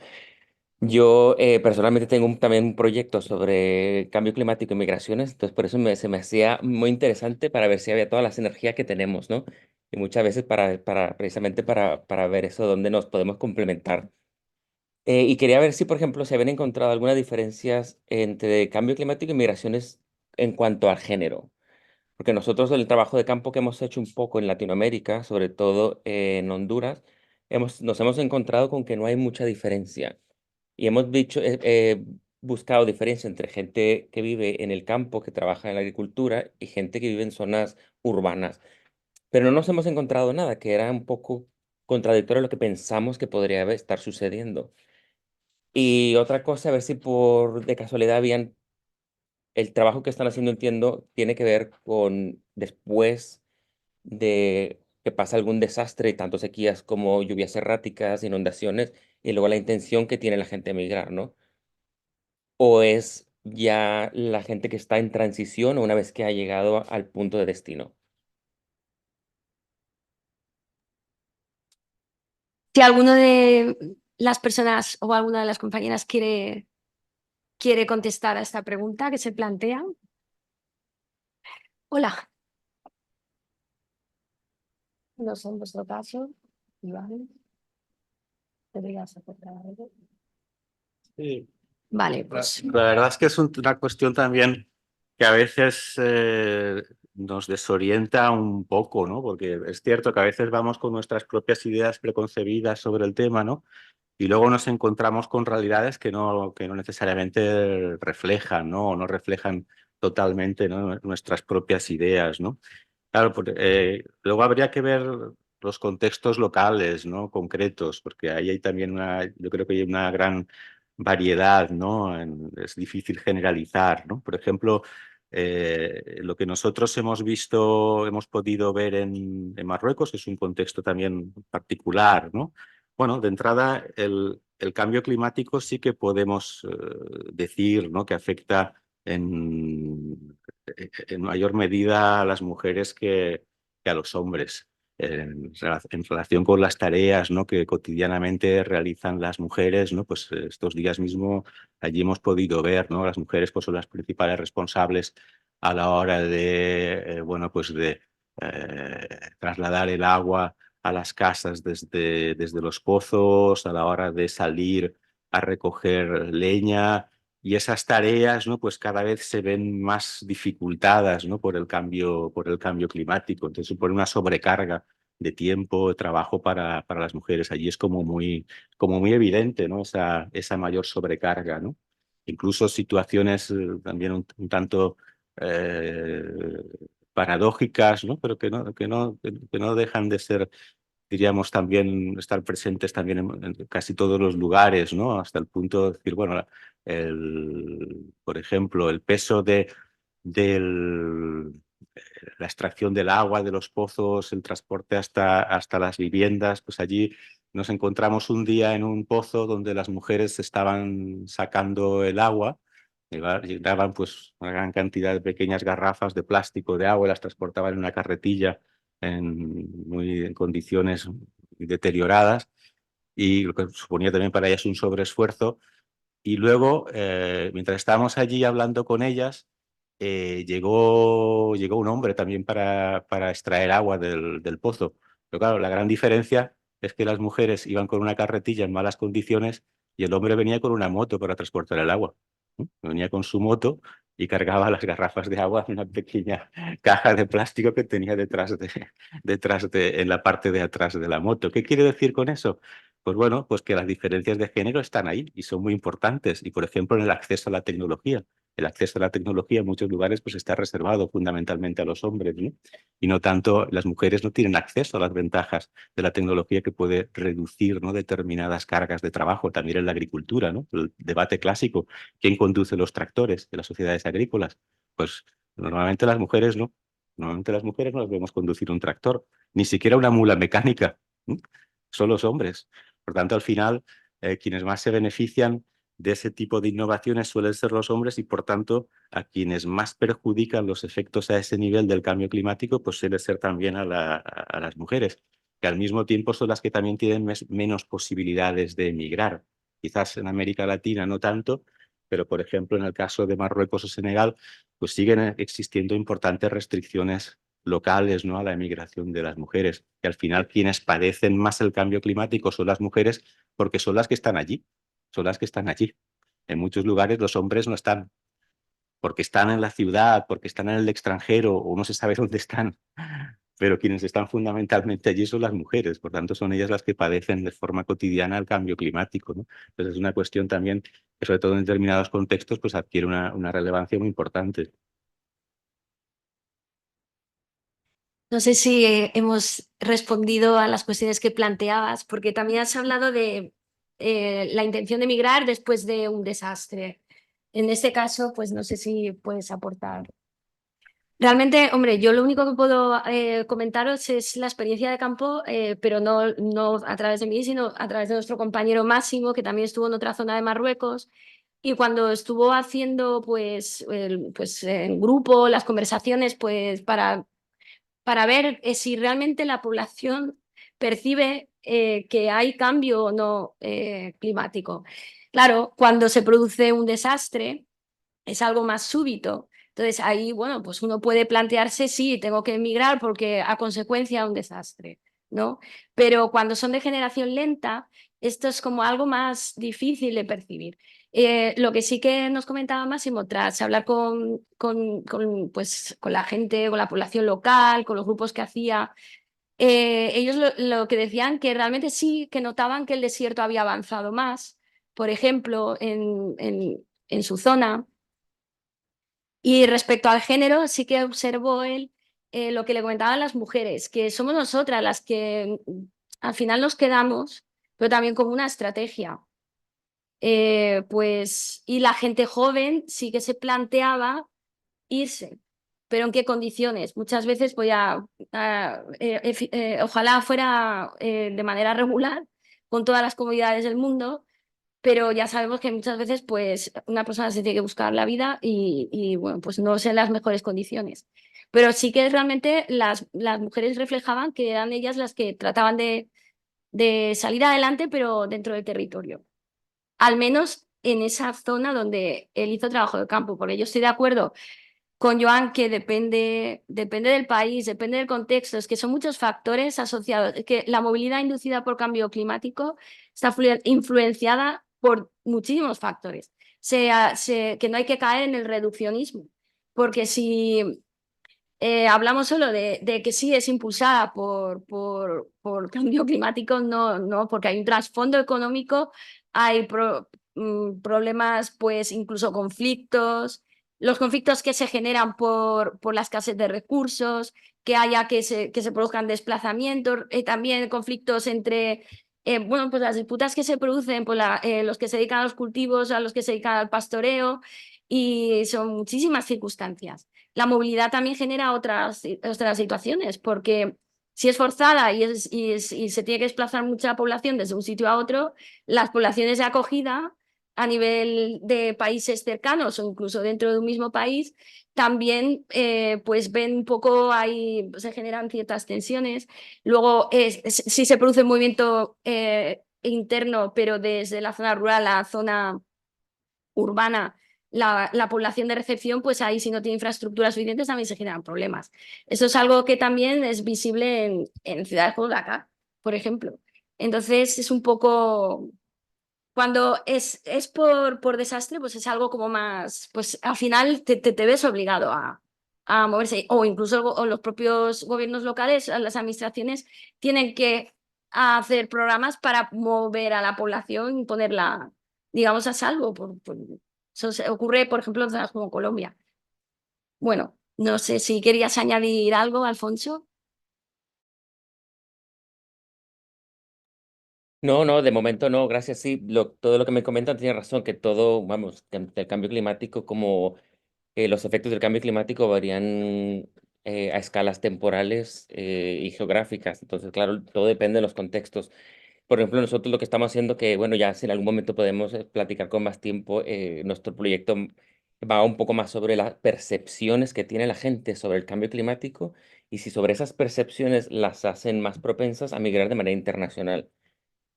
Yo personalmente tengo también un proyecto sobre cambio climático y migraciones, entonces por eso se me hacía muy interesante para ver si había toda la sinergia que tenemos, ¿no? Y muchas veces precisamente para ver eso, dónde nos podemos complementar. Y quería ver si, por ejemplo, se habían encontrado algunas diferencias entre cambio climático y migraciones en cuanto al género. Porque nosotros en el trabajo de campo que hemos hecho un poco en Latinoamérica, sobre todo en Honduras, nos hemos encontrado con que no hay mucha diferencia. Y hemos buscado diferencia entre gente que vive en el campo, que trabaja en la agricultura, y gente que vive en zonas urbanas. Pero no nos hemos encontrado nada, que era un poco contradictorio a lo que pensamos que podría estar sucediendo. Y otra cosa, a ver si de casualidad habían, el trabajo que están haciendo, entiendo, tiene que ver con después de que pasa algún desastre, tanto sequías como lluvias erráticas, inundaciones, y luego la intención que tiene la gente de migrar, ¿no? ¿O es ya la gente que está en transición o una vez que ha llegado al punto de destino? Si alguno de las personas o alguna de las compañeras quiere contestar a esta pregunta que se plantea. Hola. No sé en vuestro caso, Iván. ¿Podrías aportar algo? Sí. Vale, pues La verdad es que es una cuestión también que a veces nos desorienta un poco, ¿no? Porque es cierto que a veces vamos con nuestras propias ideas preconcebidas sobre el tema, ¿no? Y luego nos encontramos con realidades que no necesariamente reflejan, ¿no? O no reflejan totalmente, ¿no? Nuestras propias ideas, ¿no? Claro, luego habría que ver los contextos locales, ¿no? Concretos, porque ahí hay también yo creo que hay una gran variedad, ¿no? Es difícil generalizar, ¿no? Por ejemplo, lo que nosotros hemos visto, hemos podido ver en Marruecos es un contexto también particular, ¿no? Bueno, de entrada, el cambio climático sí que podemos decir, ¿no? Que afecta en mayor medida a las mujeres que a los hombres. En relación con las tareas, ¿no? Que cotidianamente realizan las mujeres, ¿no? Pues estos días mismo allí hemos podido ver, ¿no? Las mujeres pues, son las principales responsables a la hora de, bueno, pues de trasladar el agua a las casas desde los pozos, a la hora de salir a recoger leña. Y esas tareas, ¿no? Pues cada vez se ven más dificultadas, ¿no? Por el cambio climático. Entonces supone una sobrecarga de tiempo, de trabajo para las mujeres. Allí es como muy evidente, ¿no? Esa mayor sobrecarga, ¿no? Incluso situaciones también un tanto paradójicas, ¿no? Pero que no dejan de ser, diríamos, también estar presentes también en casi todos los lugares, ¿no? Hasta el punto de decir, bueno, por ejemplo, el peso la extracción del agua de los pozos, el transporte hasta las viviendas, pues allí nos encontramos un día en un pozo donde las mujeres estaban sacando el agua, llevaban pues una gran cantidad de pequeñas garrafas de plástico de agua, las transportaban en una carretilla en condiciones muy deterioradas, y lo que suponía también para ellas un sobreesfuerzo. Y luego, mientras estábamos allí hablando con ellas, llegó un hombre también para extraer agua del pozo. Pero claro, la gran diferencia es que las mujeres iban con una carretilla en malas condiciones y el hombre venía con una moto para transportar el agua. Venía con su moto y cargaba las garrafas de agua en una pequeña caja de plástico que tenía en la parte de atrás de la moto. ¿Qué quiere decir con eso? Pues bueno, pues que las diferencias de género están ahí y son muy importantes. Y por ejemplo, en el acceso a la tecnología. El acceso a la tecnología en muchos lugares pues está reservado fundamentalmente a los hombres, ¿no? Y no tanto, las mujeres no tienen acceso a las ventajas de la tecnología que puede reducir, ¿no?, determinadas cargas de trabajo, también en la agricultura, ¿no? El debate clásico: ¿quién conduce los tractores de las sociedades agrícolas? Pues normalmente las mujeres no. Normalmente las mujeres no las vemos conducir un tractor, ni siquiera una mula mecánica, ¿no? Son los hombres. Por tanto, al final, quienes más se benefician de ese tipo de innovaciones suelen ser los hombres, y por tanto a quienes más perjudican los efectos a ese nivel del cambio climático pues suele ser también a las mujeres, que al mismo tiempo son las que también tienen menos posibilidades de emigrar. Quizás en América Latina no tanto, pero por ejemplo en el caso de Marruecos o Senegal pues siguen existiendo importantes restricciones locales, ¿no?, a la emigración de las mujeres, que al final quienes padecen más el cambio climático son las mujeres, porque son las que están allí. Son las que están allí. En muchos lugares los hombres no están, porque están en la ciudad, porque están en el extranjero, o no se sabe dónde están. Pero quienes están fundamentalmente allí son las mujeres, por tanto son ellas las que padecen de forma cotidiana el cambio climático, ¿no? Entonces es una cuestión también que, sobre todo en determinados contextos, pues adquiere una relevancia muy importante. No sé si hemos respondido a las cuestiones que planteabas, porque también has hablado de la intención de emigrar después de un desastre. En este caso, pues no sé si puedes aportar. Realmente, hombre, yo lo único que puedo comentaros es la experiencia de campo, pero no a través de mí, sino a través de nuestro compañero Máximo, que también estuvo en otra zona de Marruecos. Y cuando estuvo haciendo pues en grupo las conversaciones pues para ver si realmente la población percibe que hay cambio o no climático. Claro, cuando se produce un desastre es algo más súbito. Entonces ahí, bueno, pues uno puede plantearse, sí, tengo que emigrar porque a consecuencia de un desastre, ¿no? Pero cuando son de generación lenta, esto es como algo más difícil de percibir. Lo que sí que nos comentaba Máximo, tras hablar pues, con la gente, con la población local, con los grupos que hacía, ellos lo que decían que realmente sí que notaban que el desierto había avanzado más, por ejemplo, en su zona. Y respecto al género, sí que observó él lo que le comentaban las mujeres, que somos nosotras las que al final nos quedamos, pero también como una estrategia. Y la gente joven sí que se planteaba irse, pero ¿en qué condiciones? Muchas veces ojalá fuera de manera regular, con todas las comodidades del mundo, pero ya sabemos que muchas veces pues una persona se tiene que buscar la vida y bueno, pues no es en las mejores condiciones. Pero sí que realmente las mujeres reflejaban que eran ellas las que trataban de salir adelante, pero dentro del territorio. Al menos en esa zona donde él hizo trabajo de campo, porque yo estoy de acuerdo con Joan que depende del país, depende del contexto, es que son muchos factores asociados, es que la movilidad inducida por cambio climático está influenciada por muchísimos factores. Que no hay que caer en el reduccionismo, porque si hablamos solo de que sí es impulsada por cambio climático, no, porque hay un trasfondo económico, hay problemas, pues incluso conflictos, los conflictos que se generan por la escasez de recursos, que haya que se produzcan desplazamientos, también conflictos entre bueno, pues las disputas que se producen por los que se dedican a los cultivos, a los que se dedican al pastoreo, y son muchísimas circunstancias. La movilidad también genera otras situaciones, porque Si es forzada y se tiene que desplazar mucha población desde un sitio a otro, las poblaciones de acogida a nivel de países cercanos o incluso dentro de un mismo país también pues ven un poco, ahí se generan ciertas tensiones. Luego sí se produce un movimiento interno, pero desde la zona rural a la zona urbana, la población de recepción, pues ahí si no tiene infraestructuras suficientes también se generan problemas. Eso es algo que también es visible en ciudades como Dakar, por ejemplo. Entonces es un poco, cuando es por desastre, pues es algo como más, pues al final te ves obligado a moverse, o incluso o los propios gobiernos locales, las administraciones, tienen que hacer programas para mover a la población y ponerla, digamos, a salvo. Eso ocurre, por ejemplo, en zonas como Colombia. Bueno, no sé si querías añadir algo, Alfonso. No, no, de momento no, gracias. Sí, todo lo que me comentan tiene razón, que todo, vamos, que el cambio climático, como los efectos del cambio climático varían a escalas temporales y geográficas. Entonces, claro, todo depende de los contextos. Por ejemplo, nosotros lo que estamos haciendo, que bueno, ya si en algún momento podemos platicar con más tiempo, nuestro proyecto va un poco más sobre las percepciones que tiene la gente sobre el cambio climático y si sobre esas percepciones las hacen más propensas a migrar de manera internacional.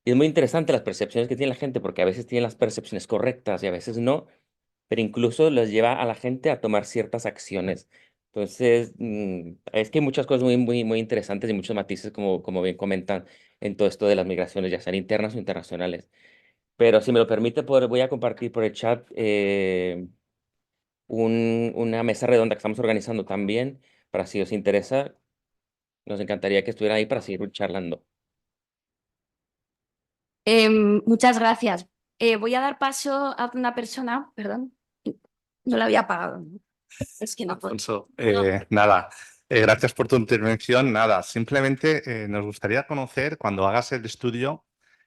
Y es muy interesante las percepciones que tiene la gente, porque a veces tienen las percepciones correctas y a veces no, pero incluso los lleva a la gente a tomar ciertas acciones. Entonces, es que hay muchas cosas muy interesantes y muchos matices, como bien comentan, en todo esto de las migraciones, ya sean internas o internacionales. Pero si me lo permite, voy a compartir por el chat una mesa redonda que estamos organizando también, para si os interesa, nos encantaría que estuvieran ahí para seguir charlando. Muchas gracias. Voy a dar paso a una persona, perdón, no la había apagado. Es que no puedo. Alfonso, nada, gracias por tu intervención. Nada, simplemente nos gustaría conocer, cuando hagas el estudio,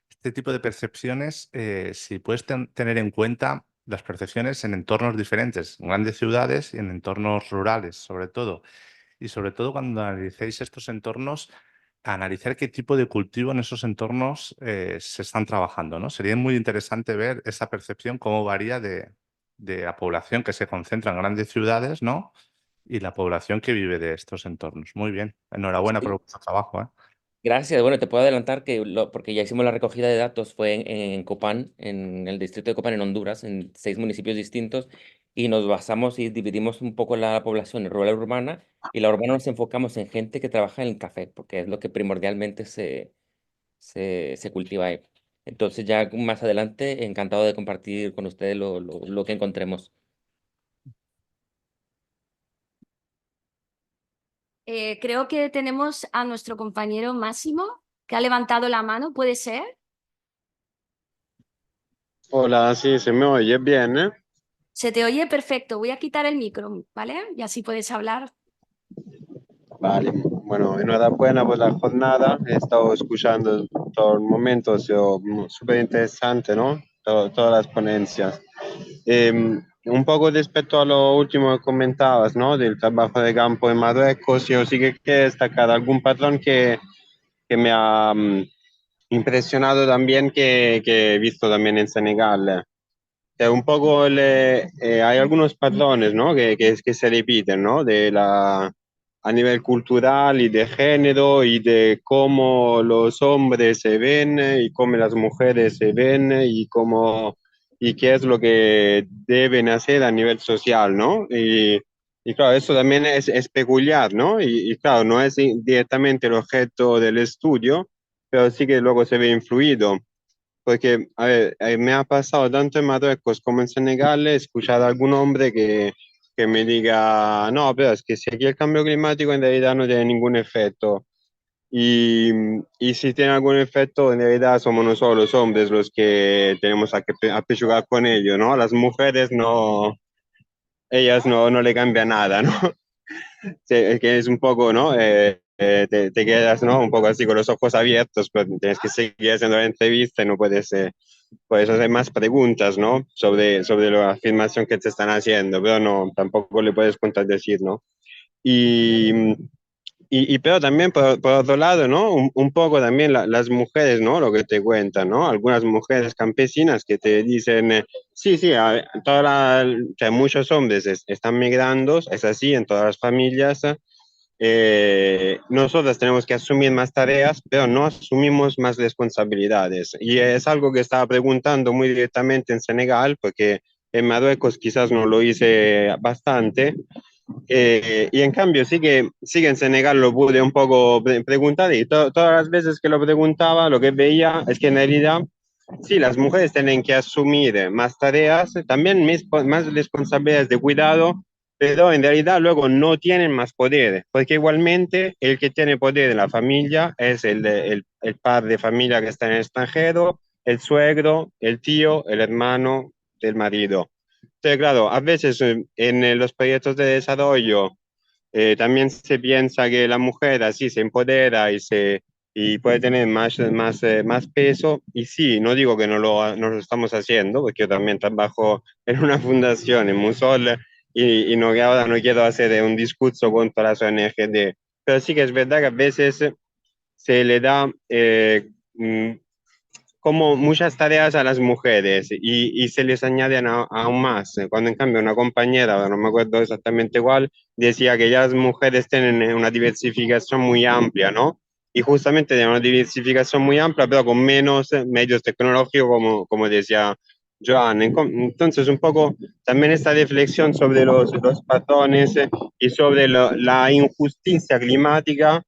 este tipo de percepciones, si puedes tener en cuenta las percepciones en entornos diferentes, en grandes ciudades y en entornos rurales, sobre todo. Y sobre todo cuando analicéis estos entornos, analizar qué tipo de cultivo en esos entornos se están trabajando, ¿no? Sería muy interesante ver esa percepción, cómo varía de la población que se concentra en grandes ciudades, ¿no? Y la población que vive de estos entornos. Muy bien. Enhorabuena por vuestro trabajo, ¿eh? Gracias. Bueno, te puedo adelantar que porque ya hicimos la recogida de datos, fue en Copán, en el distrito de Copán, en Honduras, en 6 municipios distintos, y nos basamos y dividimos un poco la población en rural y urbana, y la urbana nos enfocamos en gente que trabaja en el café, porque es lo que primordialmente se cultiva ahí. Entonces ya más adelante, encantado de compartir con ustedes lo que encontremos. Creo que tenemos a nuestro compañero Máximo, que ha levantado la mano, ¿puede ser? Hola, sí, se me oye bien, ¿eh? Se te oye perfecto. Voy a quitar el micro, ¿vale? Y así puedes hablar. Vale, bueno, enhorabuena por la jornada. He estado escuchando todo el momento, ha sido súper interesante, ¿no? Todas las ponencias. Un poco respecto a lo último que comentabas, ¿no? Del trabajo de campo en Marruecos, yo sí que quiero destacar algún patrón que me ha impresionado también, que he visto también en Senegal. Un poco hay algunos patrones, ¿no? que se repiten, ¿no? A nivel cultural y de género y de cómo los hombres se ven y cómo las mujeres se ven y qué es lo que deben hacer a nivel social, ¿no? Y claro, eso también es peculiar, ¿no? Y claro, no es directamente el objeto del estudio, pero sí que luego se ve influido. Porque, a ver, me ha pasado tanto en Marruecos como en Senegal escuchar a algún hombre que me diga, no, pero es que si aquí el cambio climático en realidad no tiene ningún efecto. Y si tiene algún efecto, en realidad somos nosotros los hombres los que tenemos que apechugar con ello, ¿no? Las mujeres no, ellas no le cambia nada, ¿no? Sí, es que es un poco, ¿no? Te quedas, ¿no? Un poco así con los ojos abiertos, pero tienes que seguir haciendo la entrevista y no puedes hacer más preguntas, ¿no? Sobre la afirmación que te están haciendo, pero no, tampoco le puedes contradecir, ¿no? Y, pero también por otro lado, ¿no? Un poco también las mujeres, ¿no? Lo que te cuentan, ¿no? Algunas mujeres campesinas que te dicen, sí, sí, o sea, muchos hombres están migrando, es así en todas las familias. Nosotras tenemos que asumir más tareas, pero no asumimos más responsabilidades. Y es algo que estaba preguntando muy directamente en Senegal, porque en Marruecos quizás no lo hice bastante, y en cambio sí que en Senegal lo pude un poco preguntar y todas las veces que lo preguntaba lo que veía es que en realidad sí, las mujeres tienen que asumir más tareas, también más responsabilidades de cuidado, pero en realidad luego no tienen más poder, porque igualmente el que tiene poder en la familia es el padre de familia que está en el extranjero, el suegro, el tío, el hermano del marido. Entonces, claro, a veces en los proyectos de desarrollo también se piensa que la mujer así se empodera y puede tener más peso. Y sí, no digo que no lo estamos haciendo, porque yo también trabajo en una fundación en Musol y no, ahora no quiero hacer un discurso contra las ONG, pero sí que es verdad que a veces se le da como muchas tareas a las mujeres y se les añaden aún más. Cuando en cambio una compañera, ahora no me acuerdo exactamente cuál, decía que ya las mujeres tienen una diversificación muy amplia, ¿no? Y justamente tienen una diversificación muy amplia, pero con menos medios tecnológicos, como decía Joan. Entonces, un poco también esta reflexión sobre los patrones y sobre la injusticia climática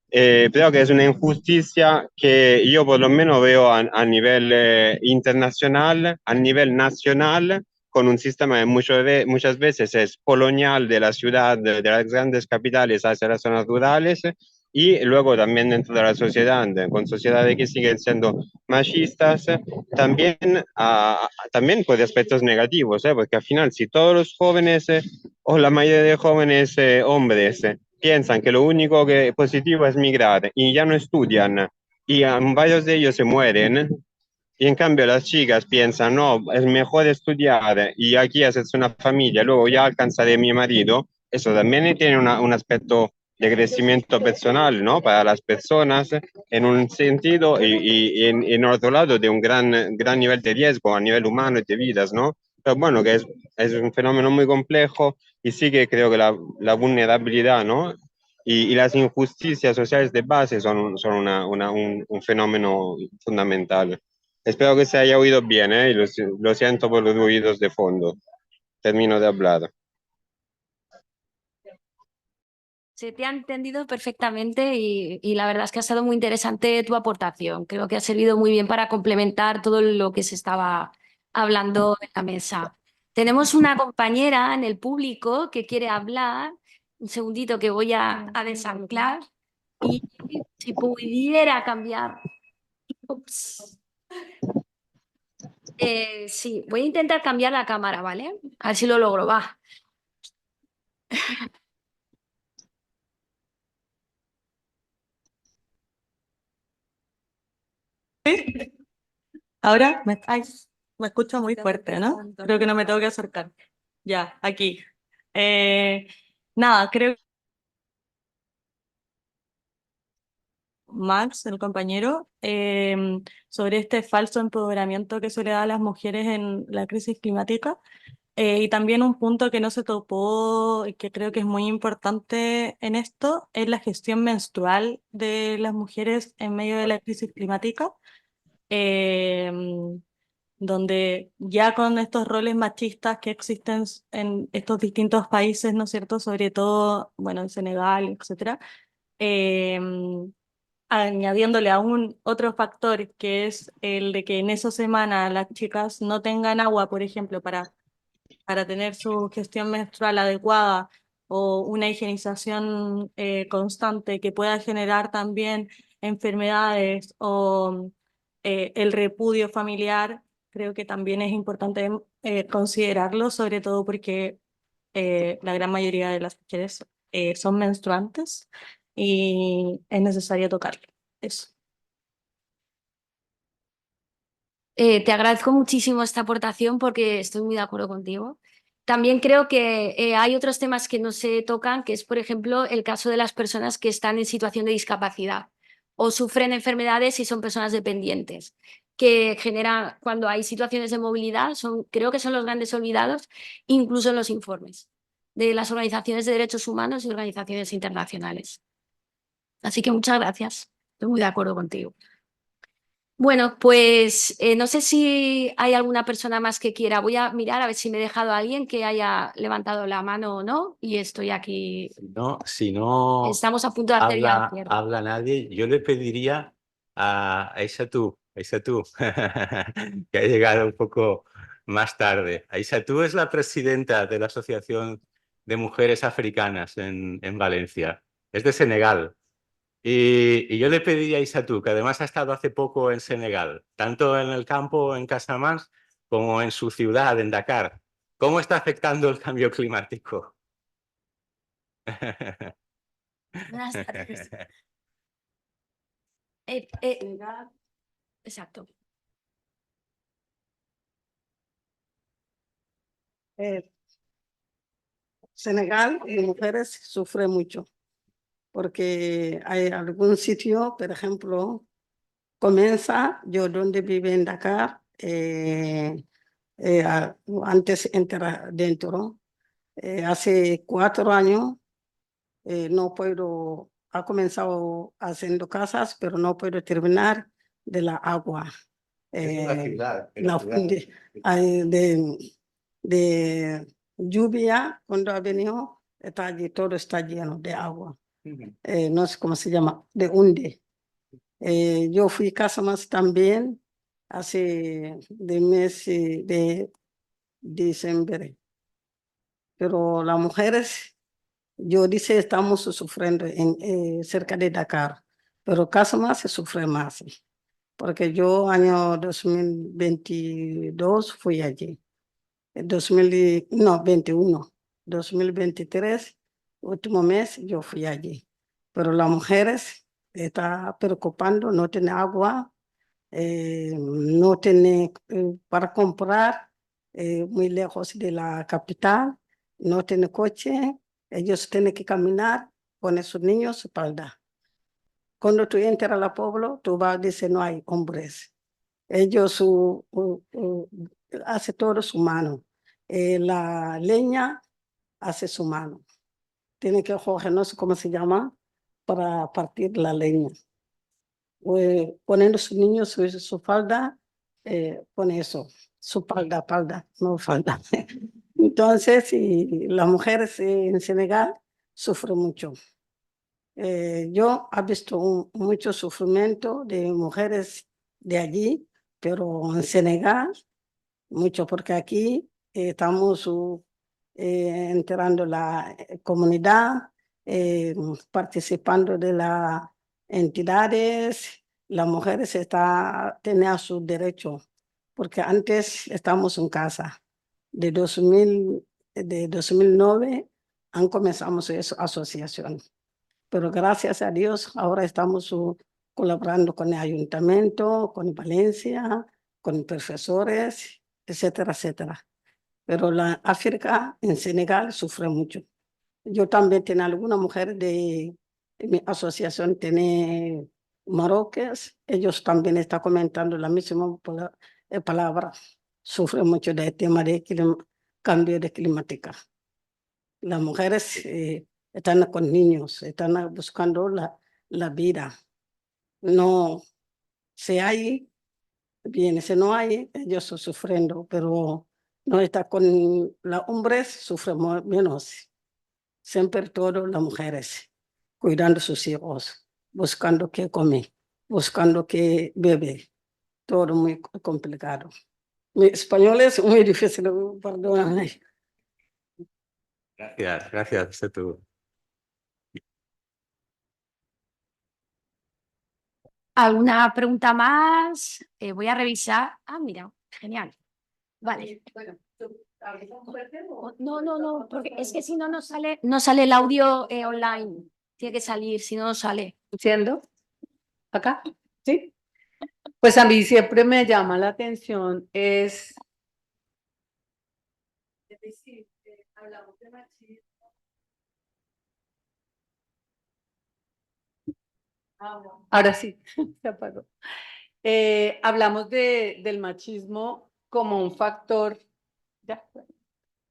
creo que es una injusticia que yo por lo menos veo a nivel internacional, a nivel nacional, con un sistema que muchas veces es colonial de la ciudad, de las grandes capitales hacia las zonas rurales, y luego también dentro de la sociedad, con sociedades que siguen siendo machistas, también, también por aspectos negativos, porque al final si todos los jóvenes o la mayoría de jóvenes hombres piensan que lo único que positivo es migrar y ya no estudian y varios de ellos se mueren, y en cambio las chicas piensan, no, es mejor estudiar y aquí hacerse una familia, luego ya alcanzaré mi marido, eso también tiene un aspecto de crecimiento personal, ¿no? Para las personas en un sentido en otro lado de un gran nivel de riesgo a nivel humano y de vidas, ¿no? Pero bueno, que es un fenómeno muy complejo y sí que creo que la vulnerabilidad, ¿no? Y las injusticias sociales de base son un fenómeno fundamental. Espero que se haya oído bien, ¿eh? Y lo siento por los ruidos de fondo. Termino de hablar. Se te ha entendido perfectamente y la verdad es que ha sido muy interesante tu aportación. Creo que ha servido muy bien para complementar todo lo que se estaba hablando en la mesa. Tenemos una compañera en el público que quiere hablar. Un segundito que voy a desanclar y si pudiera cambiar. Ups. Sí, voy a intentar cambiar la cámara, ¿vale? A ver si lo logro, va. Ahora me escucho muy fuerte, ¿no? Creo que no me tengo que acercar. Ya, aquí. Nada, creo que Max, el compañero, sobre este falso empoderamiento que se le da a las mujeres en la crisis climática. Y también un punto que no se topó y que creo que es muy importante en esto es la gestión menstrual de las mujeres en medio de la crisis climática. Donde ya con estos roles machistas que existen en estos distintos países, ¿no es cierto? Sobre todo, bueno, en Senegal, etcétera, añadiéndole aún otro factor que es el de que en esa semana las chicas no tengan agua, por ejemplo, para tener su gestión menstrual adecuada o una higienización constante que pueda generar también enfermedades o el repudio familiar, creo que también es importante considerarlo, sobre todo porque la gran mayoría de las mujeres son menstruantes y es necesario tocarlo. Eso. Te agradezco muchísimo esta aportación porque estoy muy de acuerdo contigo. También creo que hay otros temas que no se tocan, que es, por ejemplo, el caso de las personas que están en situación de discapacidad o sufren enfermedades y son personas dependientes, que generan, cuando hay situaciones de movilidad, creo que son los grandes olvidados, incluso en los informes de las organizaciones de derechos humanos y organizaciones internacionales. Así que muchas gracias. Estoy muy de acuerdo contigo. Bueno, pues no sé si hay alguna persona más que quiera. Voy a mirar a ver si me he dejado a alguien que haya levantado la mano o no. Y estoy aquí. Si no Estamos a punto de hacer ya el cierre. habla nadie, yo le pediría a Aissatou, que ha llegado un poco más tarde. Aissatou es la presidenta de la Asociación de Mujeres Africanas en Valencia. Es de Senegal. Y yo le pediría a Aissatou, que además ha estado hace poco en Senegal, tanto en el campo, en Casamance, como en su ciudad, en Dakar. ¿Cómo está afectando el cambio climático? Buenas tardes. Exacto. Senegal y mujeres sufre mucho porque hay algún sitio, por ejemplo, comienza, yo donde vive en Dakar, antes entrar dentro, hace 4 años no puedo, ha comenzado haciendo casas, pero no puedo terminar de la agua. De lluvia, cuando ha venido, está allí, todo está lleno de agua. No sé cómo se llama, de hunde. Yo fui a Casamance también hace de mes de diciembre. Pero las mujeres, yo dice, estamos sufriendo cerca de Dakar, pero Casamance se sufre más, porque yo año 2022 fui allí. 2021, 2023, último mes, yo fui allí. Pero las mujeres están preocupando, no tienen agua, no tienen para comprar, muy lejos de la capital, no tienen coche, ellos tienen que caminar con esos niños espalda. Cuando tú entras al pueblo, tú vas a decir, no hay hombres. Ellos hacen todo su mano. La leña hace su mano. Tiene que coger, no sé cómo se llama, para partir la leña. Poniendo sus niños su falda, pone eso, su falda, no falda. Entonces, y las mujeres en Senegal sufren mucho. Yo he visto mucho sufrimiento de mujeres de allí, pero en Senegal mucho, porque aquí estamos enterando la comunidad, participando de las entidades, las mujeres tienen sus derechos, porque antes estamos en casa. De 2009 han comenzado esa asociación, pero gracias a Dios ahora estamos colaborando con el ayuntamiento, con Valencia, con profesores, etcétera, etcétera. Pero la África en Senegal sufre mucho. Yo también tengo algunas mujeres de mi asociación, tiene marroquíes, ellos también están comentando la misma palabra. Sufren mucho del tema de cambio de climática. Las mujeres están con niños, están buscando la vida. No, si hay, bien, si no hay, ellos están sufriendo, pero no está con los hombres, sufren menos. Siempre todas las mujeres cuidando sus hijos, buscando qué comer, buscando qué beber. Todo muy complicado. Mi español es muy difícil, perdóname. Gracias, tú. ¿Alguna pregunta más? Voy a revisar. Ah, mira, genial. Vale. No, porque es que si no, no sale el audio online. Tiene que salir, si no, no sale. ¿Entiendo? ¿Acá? ¿Sí? Pues a mí siempre me llama la atención Ahora sí, se apagó. Hablamos del machismo como un factor,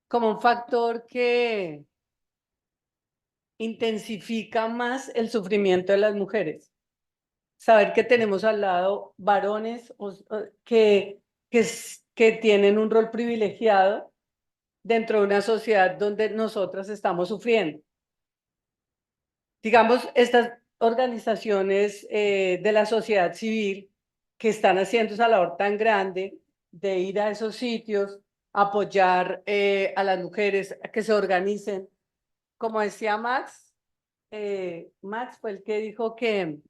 como un factor que intensifica más el sufrimiento de las mujeres. Saber que tenemos al lado varones que tienen un rol privilegiado dentro de una sociedad donde nosotras estamos sufriendo. Digamos, estas organizaciones de la sociedad civil que están haciendo esa labor tan grande de ir a esos sitios, apoyar a las mujeres a que se organicen. Como decía Max, Max fue el que dijo que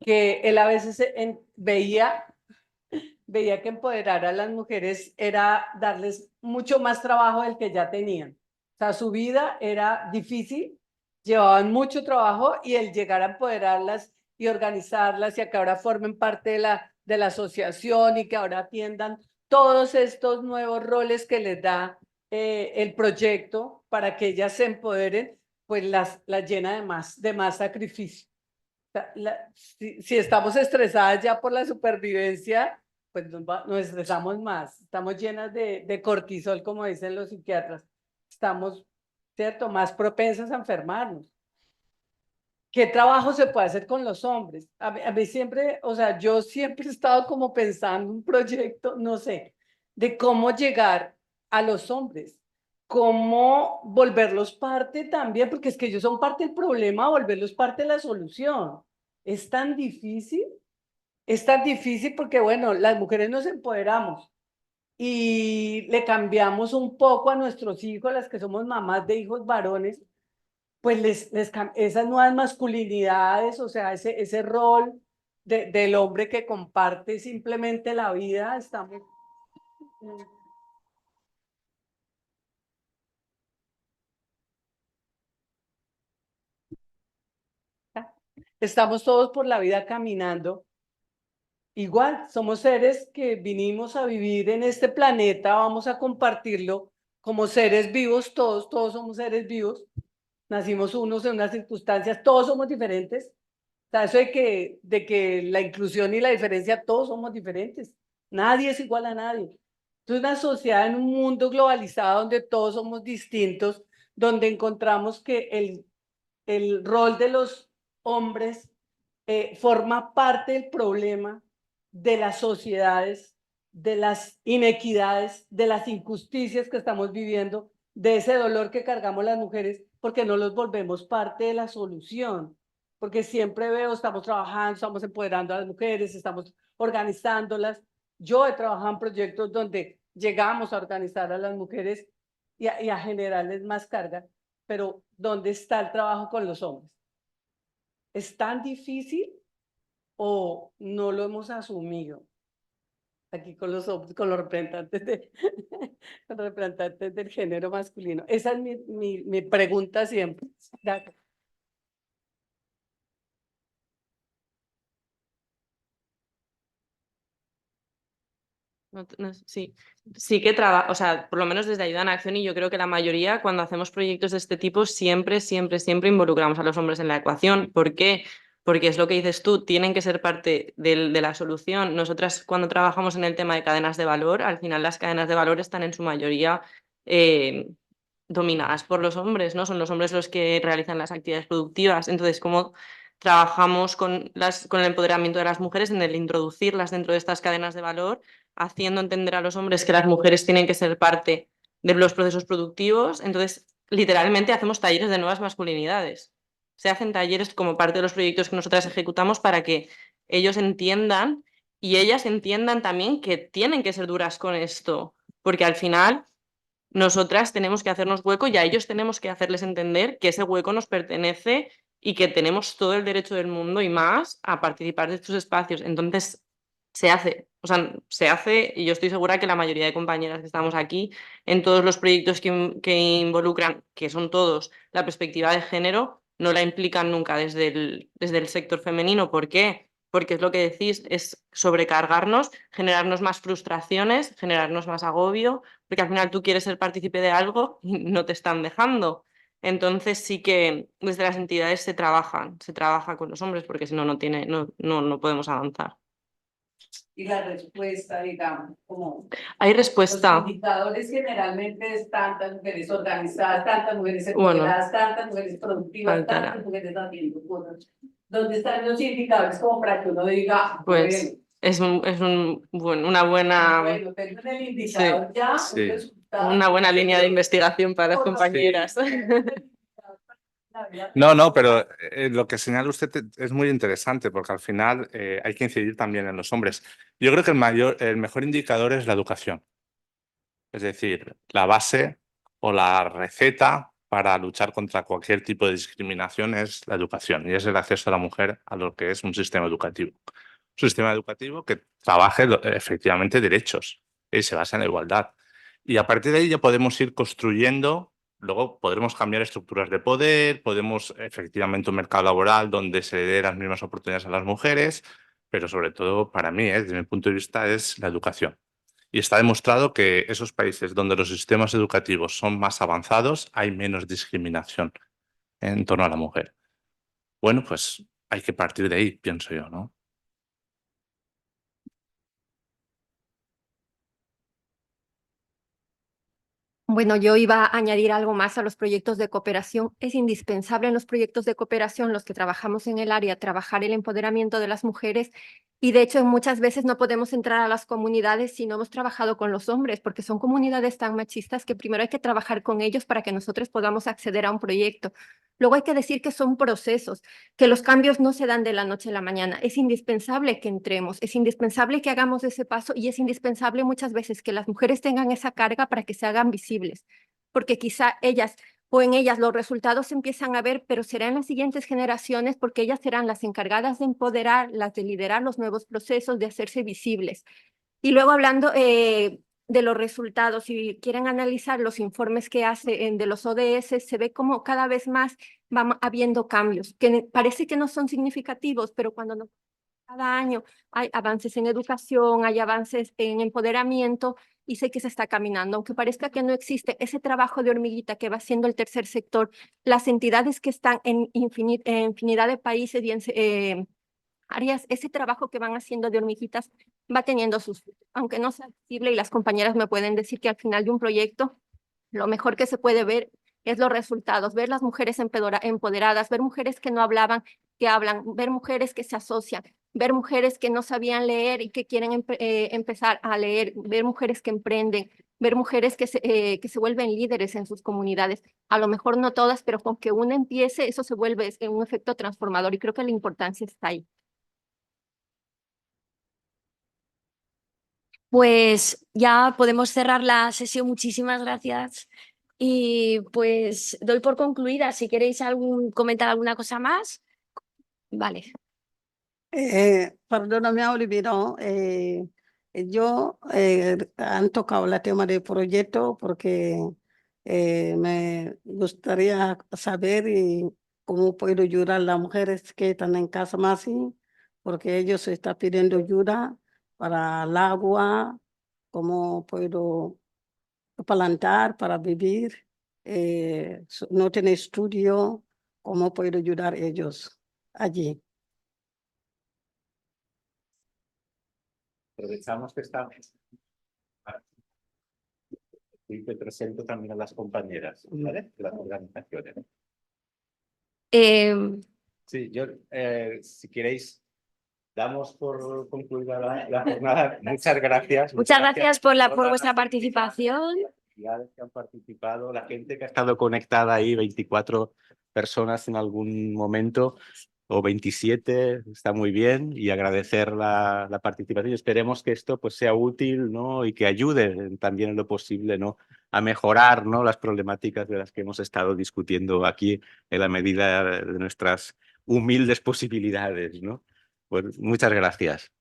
él a veces veía que empoderar a las mujeres era darles mucho más trabajo del que ya tenían. O sea, su vida era difícil, llevaban mucho trabajo y el llegar a empoderarlas y organizarlas y a que ahora formen parte de la asociación y que ahora atiendan todos estos nuevos roles que les da el proyecto para que ellas se empoderen, pues las llena de más sacrificio. Si estamos estresadas ya por la supervivencia, pues nos estresamos más, estamos llenas de cortisol, como dicen los psiquiatras, estamos, ¿cierto?, más propensas a enfermarnos. ¿Qué trabajo se puede hacer con los hombres? A mí siempre, o sea, yo siempre he estado como pensando un proyecto, no sé, de cómo llegar a los hombres, cómo volverlos parte también, porque es que ellos son parte del problema, volverlos parte de la solución. Es tan difícil porque, bueno, las mujeres nos empoderamos y le cambiamos un poco a nuestros hijos, las que somos mamás de hijos varones, pues esas nuevas masculinidades, o sea, ese rol del hombre que comparte simplemente la vida, estamos... Estamos todos por la vida caminando. Igual, somos seres que vinimos a vivir en este planeta, vamos a compartirlo como seres vivos, todos somos seres vivos. Nacimos unos en unas circunstancias, todos somos diferentes. O sea, eso de que la inclusión y la diferencia, todos somos diferentes. Nadie es igual a nadie. Es una sociedad en un mundo globalizado donde todos somos distintos, donde encontramos que el rol de los hombres forma parte del problema de las sociedades, de las inequidades, de las injusticias que estamos viviendo, de ese dolor que cargamos las mujeres, porque no los volvemos parte de la solución. Porque siempre veo, estamos trabajando, estamos empoderando a las mujeres, estamos organizándolas. Yo he trabajado en proyectos donde llegamos a organizar a las mujeres y a generarles más carga, pero ¿dónde está el trabajo con los hombres? ¿Es tan difícil o no lo hemos asumido? Aquí con los representantes con los representantes del género masculino. Esa es mi pregunta siempre. Gracias. Sí que trabaja, o sea, por lo menos desde Ayuda en Acción, y yo creo que la mayoría, cuando hacemos proyectos de este tipo, siempre involucramos a los hombres en la ecuación. ¿Por qué? Porque es lo que dices tú, tienen que ser parte de la solución. Nosotras, cuando trabajamos en el tema de cadenas de valor, al final las cadenas de valor están en su mayoría dominadas por los hombres, ¿no? Son los hombres los que realizan las actividades productivas. Entonces, ¿cómo trabajamos con el empoderamiento de las mujeres en el introducirlas dentro de estas cadenas de valor, haciendo entender a los hombres que las mujeres tienen que ser parte de los procesos productivos? Entonces, literalmente hacemos talleres de nuevas masculinidades. Se hacen talleres como parte de los proyectos que nosotras ejecutamos para que ellos entiendan y ellas entiendan también que tienen que ser duras con esto, porque al final nosotras tenemos que hacernos hueco y a ellos tenemos que hacerles entender que ese hueco nos pertenece y que tenemos todo el derecho del mundo y más a participar de estos espacios. Entonces, se hace, y yo estoy segura que la mayoría de compañeras que estamos aquí, en todos los proyectos que involucran, que son todos, la perspectiva de género, no la implican nunca desde el sector femenino. ¿Por qué? porque es lo que decís, es sobrecargarnos, generarnos más frustraciones, generarnos más agobio, porque al final tú quieres ser partícipe de algo y no te están dejando. Entonces sí que desde las entidades se trabaja con los hombres, porque si no, no podemos avanzar. Y la respuesta, digamos, como Hay respuesta. los indicadores generalmente es tantas mujeres organizadas, tantas mujeres Bueno, empoderadas, tantas mujeres productivas, faltará. tantas mujeres haciendo cosas. ¿Dónde están los indicadores como para que uno diga, Pues una buena, bueno, tengo en el indicador ya un resultado? una buena línea de investigación para las compañeras. No, pero lo que señala usted es muy interesante porque al final hay que incidir también en los hombres. Yo creo que el mejor indicador es la educación. Es decir, la base o la receta para luchar contra cualquier tipo de discriminación es la educación y es el acceso de la mujer a lo que es un sistema educativo. Un sistema educativo que trabaje efectivamente derechos y se basa en la igualdad. Y a partir de ahí ya podemos ir construyendo, luego podremos cambiar estructuras de poder, podemos efectivamente un mercado laboral donde se dé las mismas oportunidades a las mujeres, pero sobre todo para mí, desde mi punto de vista, es la educación. Y está demostrado que esos países donde los sistemas educativos son más avanzados hay menos discriminación en torno a la mujer. Bueno, pues hay que partir de ahí, pienso yo, ¿no? Bueno, yo iba a añadir algo más a los proyectos de cooperación. Es indispensable en los proyectos de cooperación, los que trabajamos en el área, trabajar el empoderamiento de las mujeres. Y de hecho, muchas veces no podemos entrar a las comunidades si no hemos trabajado con los hombres, porque son comunidades tan machistas que primero hay que trabajar con ellos para que nosotros podamos acceder a un proyecto. Luego hay que decir que son procesos, que los cambios no se dan de la noche a la mañana. Es indispensable que entremos, es indispensable que hagamos ese paso y es indispensable muchas veces que las mujeres tengan esa carga para que se hagan visibles, porque quizá ellas o en ellas los resultados se empiezan a ver, pero será en las siguientes generaciones porque ellas serán las encargadas de empoderar, las de liderar los nuevos procesos, de hacerse visibles. Y luego hablando de los resultados, si quieren analizar los informes que hace de los ODS, se ve como cada vez más va habiendo cambios, que parece que no son significativos, pero cuando cada año hay avances en educación, hay avances en empoderamiento y sé que se está caminando. Aunque parezca que no existe ese trabajo de hormiguita que va haciendo el tercer sector, las entidades que están en infinidad de países y en áreas, ese trabajo que van haciendo de hormiguitas va teniendo sus frutos. Aunque no sea visible y las compañeras me pueden decir que al final de un proyecto lo mejor que se puede ver es los resultados, ver las mujeres empoderadas, ver mujeres que no hablaban, que hablan, ver mujeres que se asocian, ver mujeres que no sabían leer y que quieren empezar a leer, ver mujeres que emprenden, ver mujeres que se vuelven líderes en sus comunidades. A lo mejor no todas, pero con que una empiece, eso se vuelve un efecto transformador y creo que la importancia está ahí. Pues ya podemos cerrar la sesión. Muchísimas gracias. Y pues doy por concluida. Si queréis comentar alguna cosa más. Vale. Perdona, me ha olvidado. Han tocado el tema del proyecto porque me gustaría saber cómo puedo ayudar a las mujeres que están en casa más, porque ellos están pidiendo ayuda para el agua, cómo puedo plantar para vivir, no tienen estudio, cómo puedo ayudar a ellos allí. Aprovechamos que estamos. Y te presento también a las compañeras, ¿vale? De las organizaciones. Sí, yo, si queréis, damos por concluida la jornada. Muchas gracias. Muchas gracias por vuestra participación. Que han participado, la gente que ha estado conectada ahí, 24 personas en algún momento, o 27, está muy bien, y agradecer la participación. Esperemos que esto pues, sea útil, ¿no? Y que ayude también en lo posible, ¿no? A mejorar, ¿no? Las problemáticas de las que hemos estado discutiendo aquí en la medida de nuestras humildes posibilidades, ¿no? Pues muchas gracias.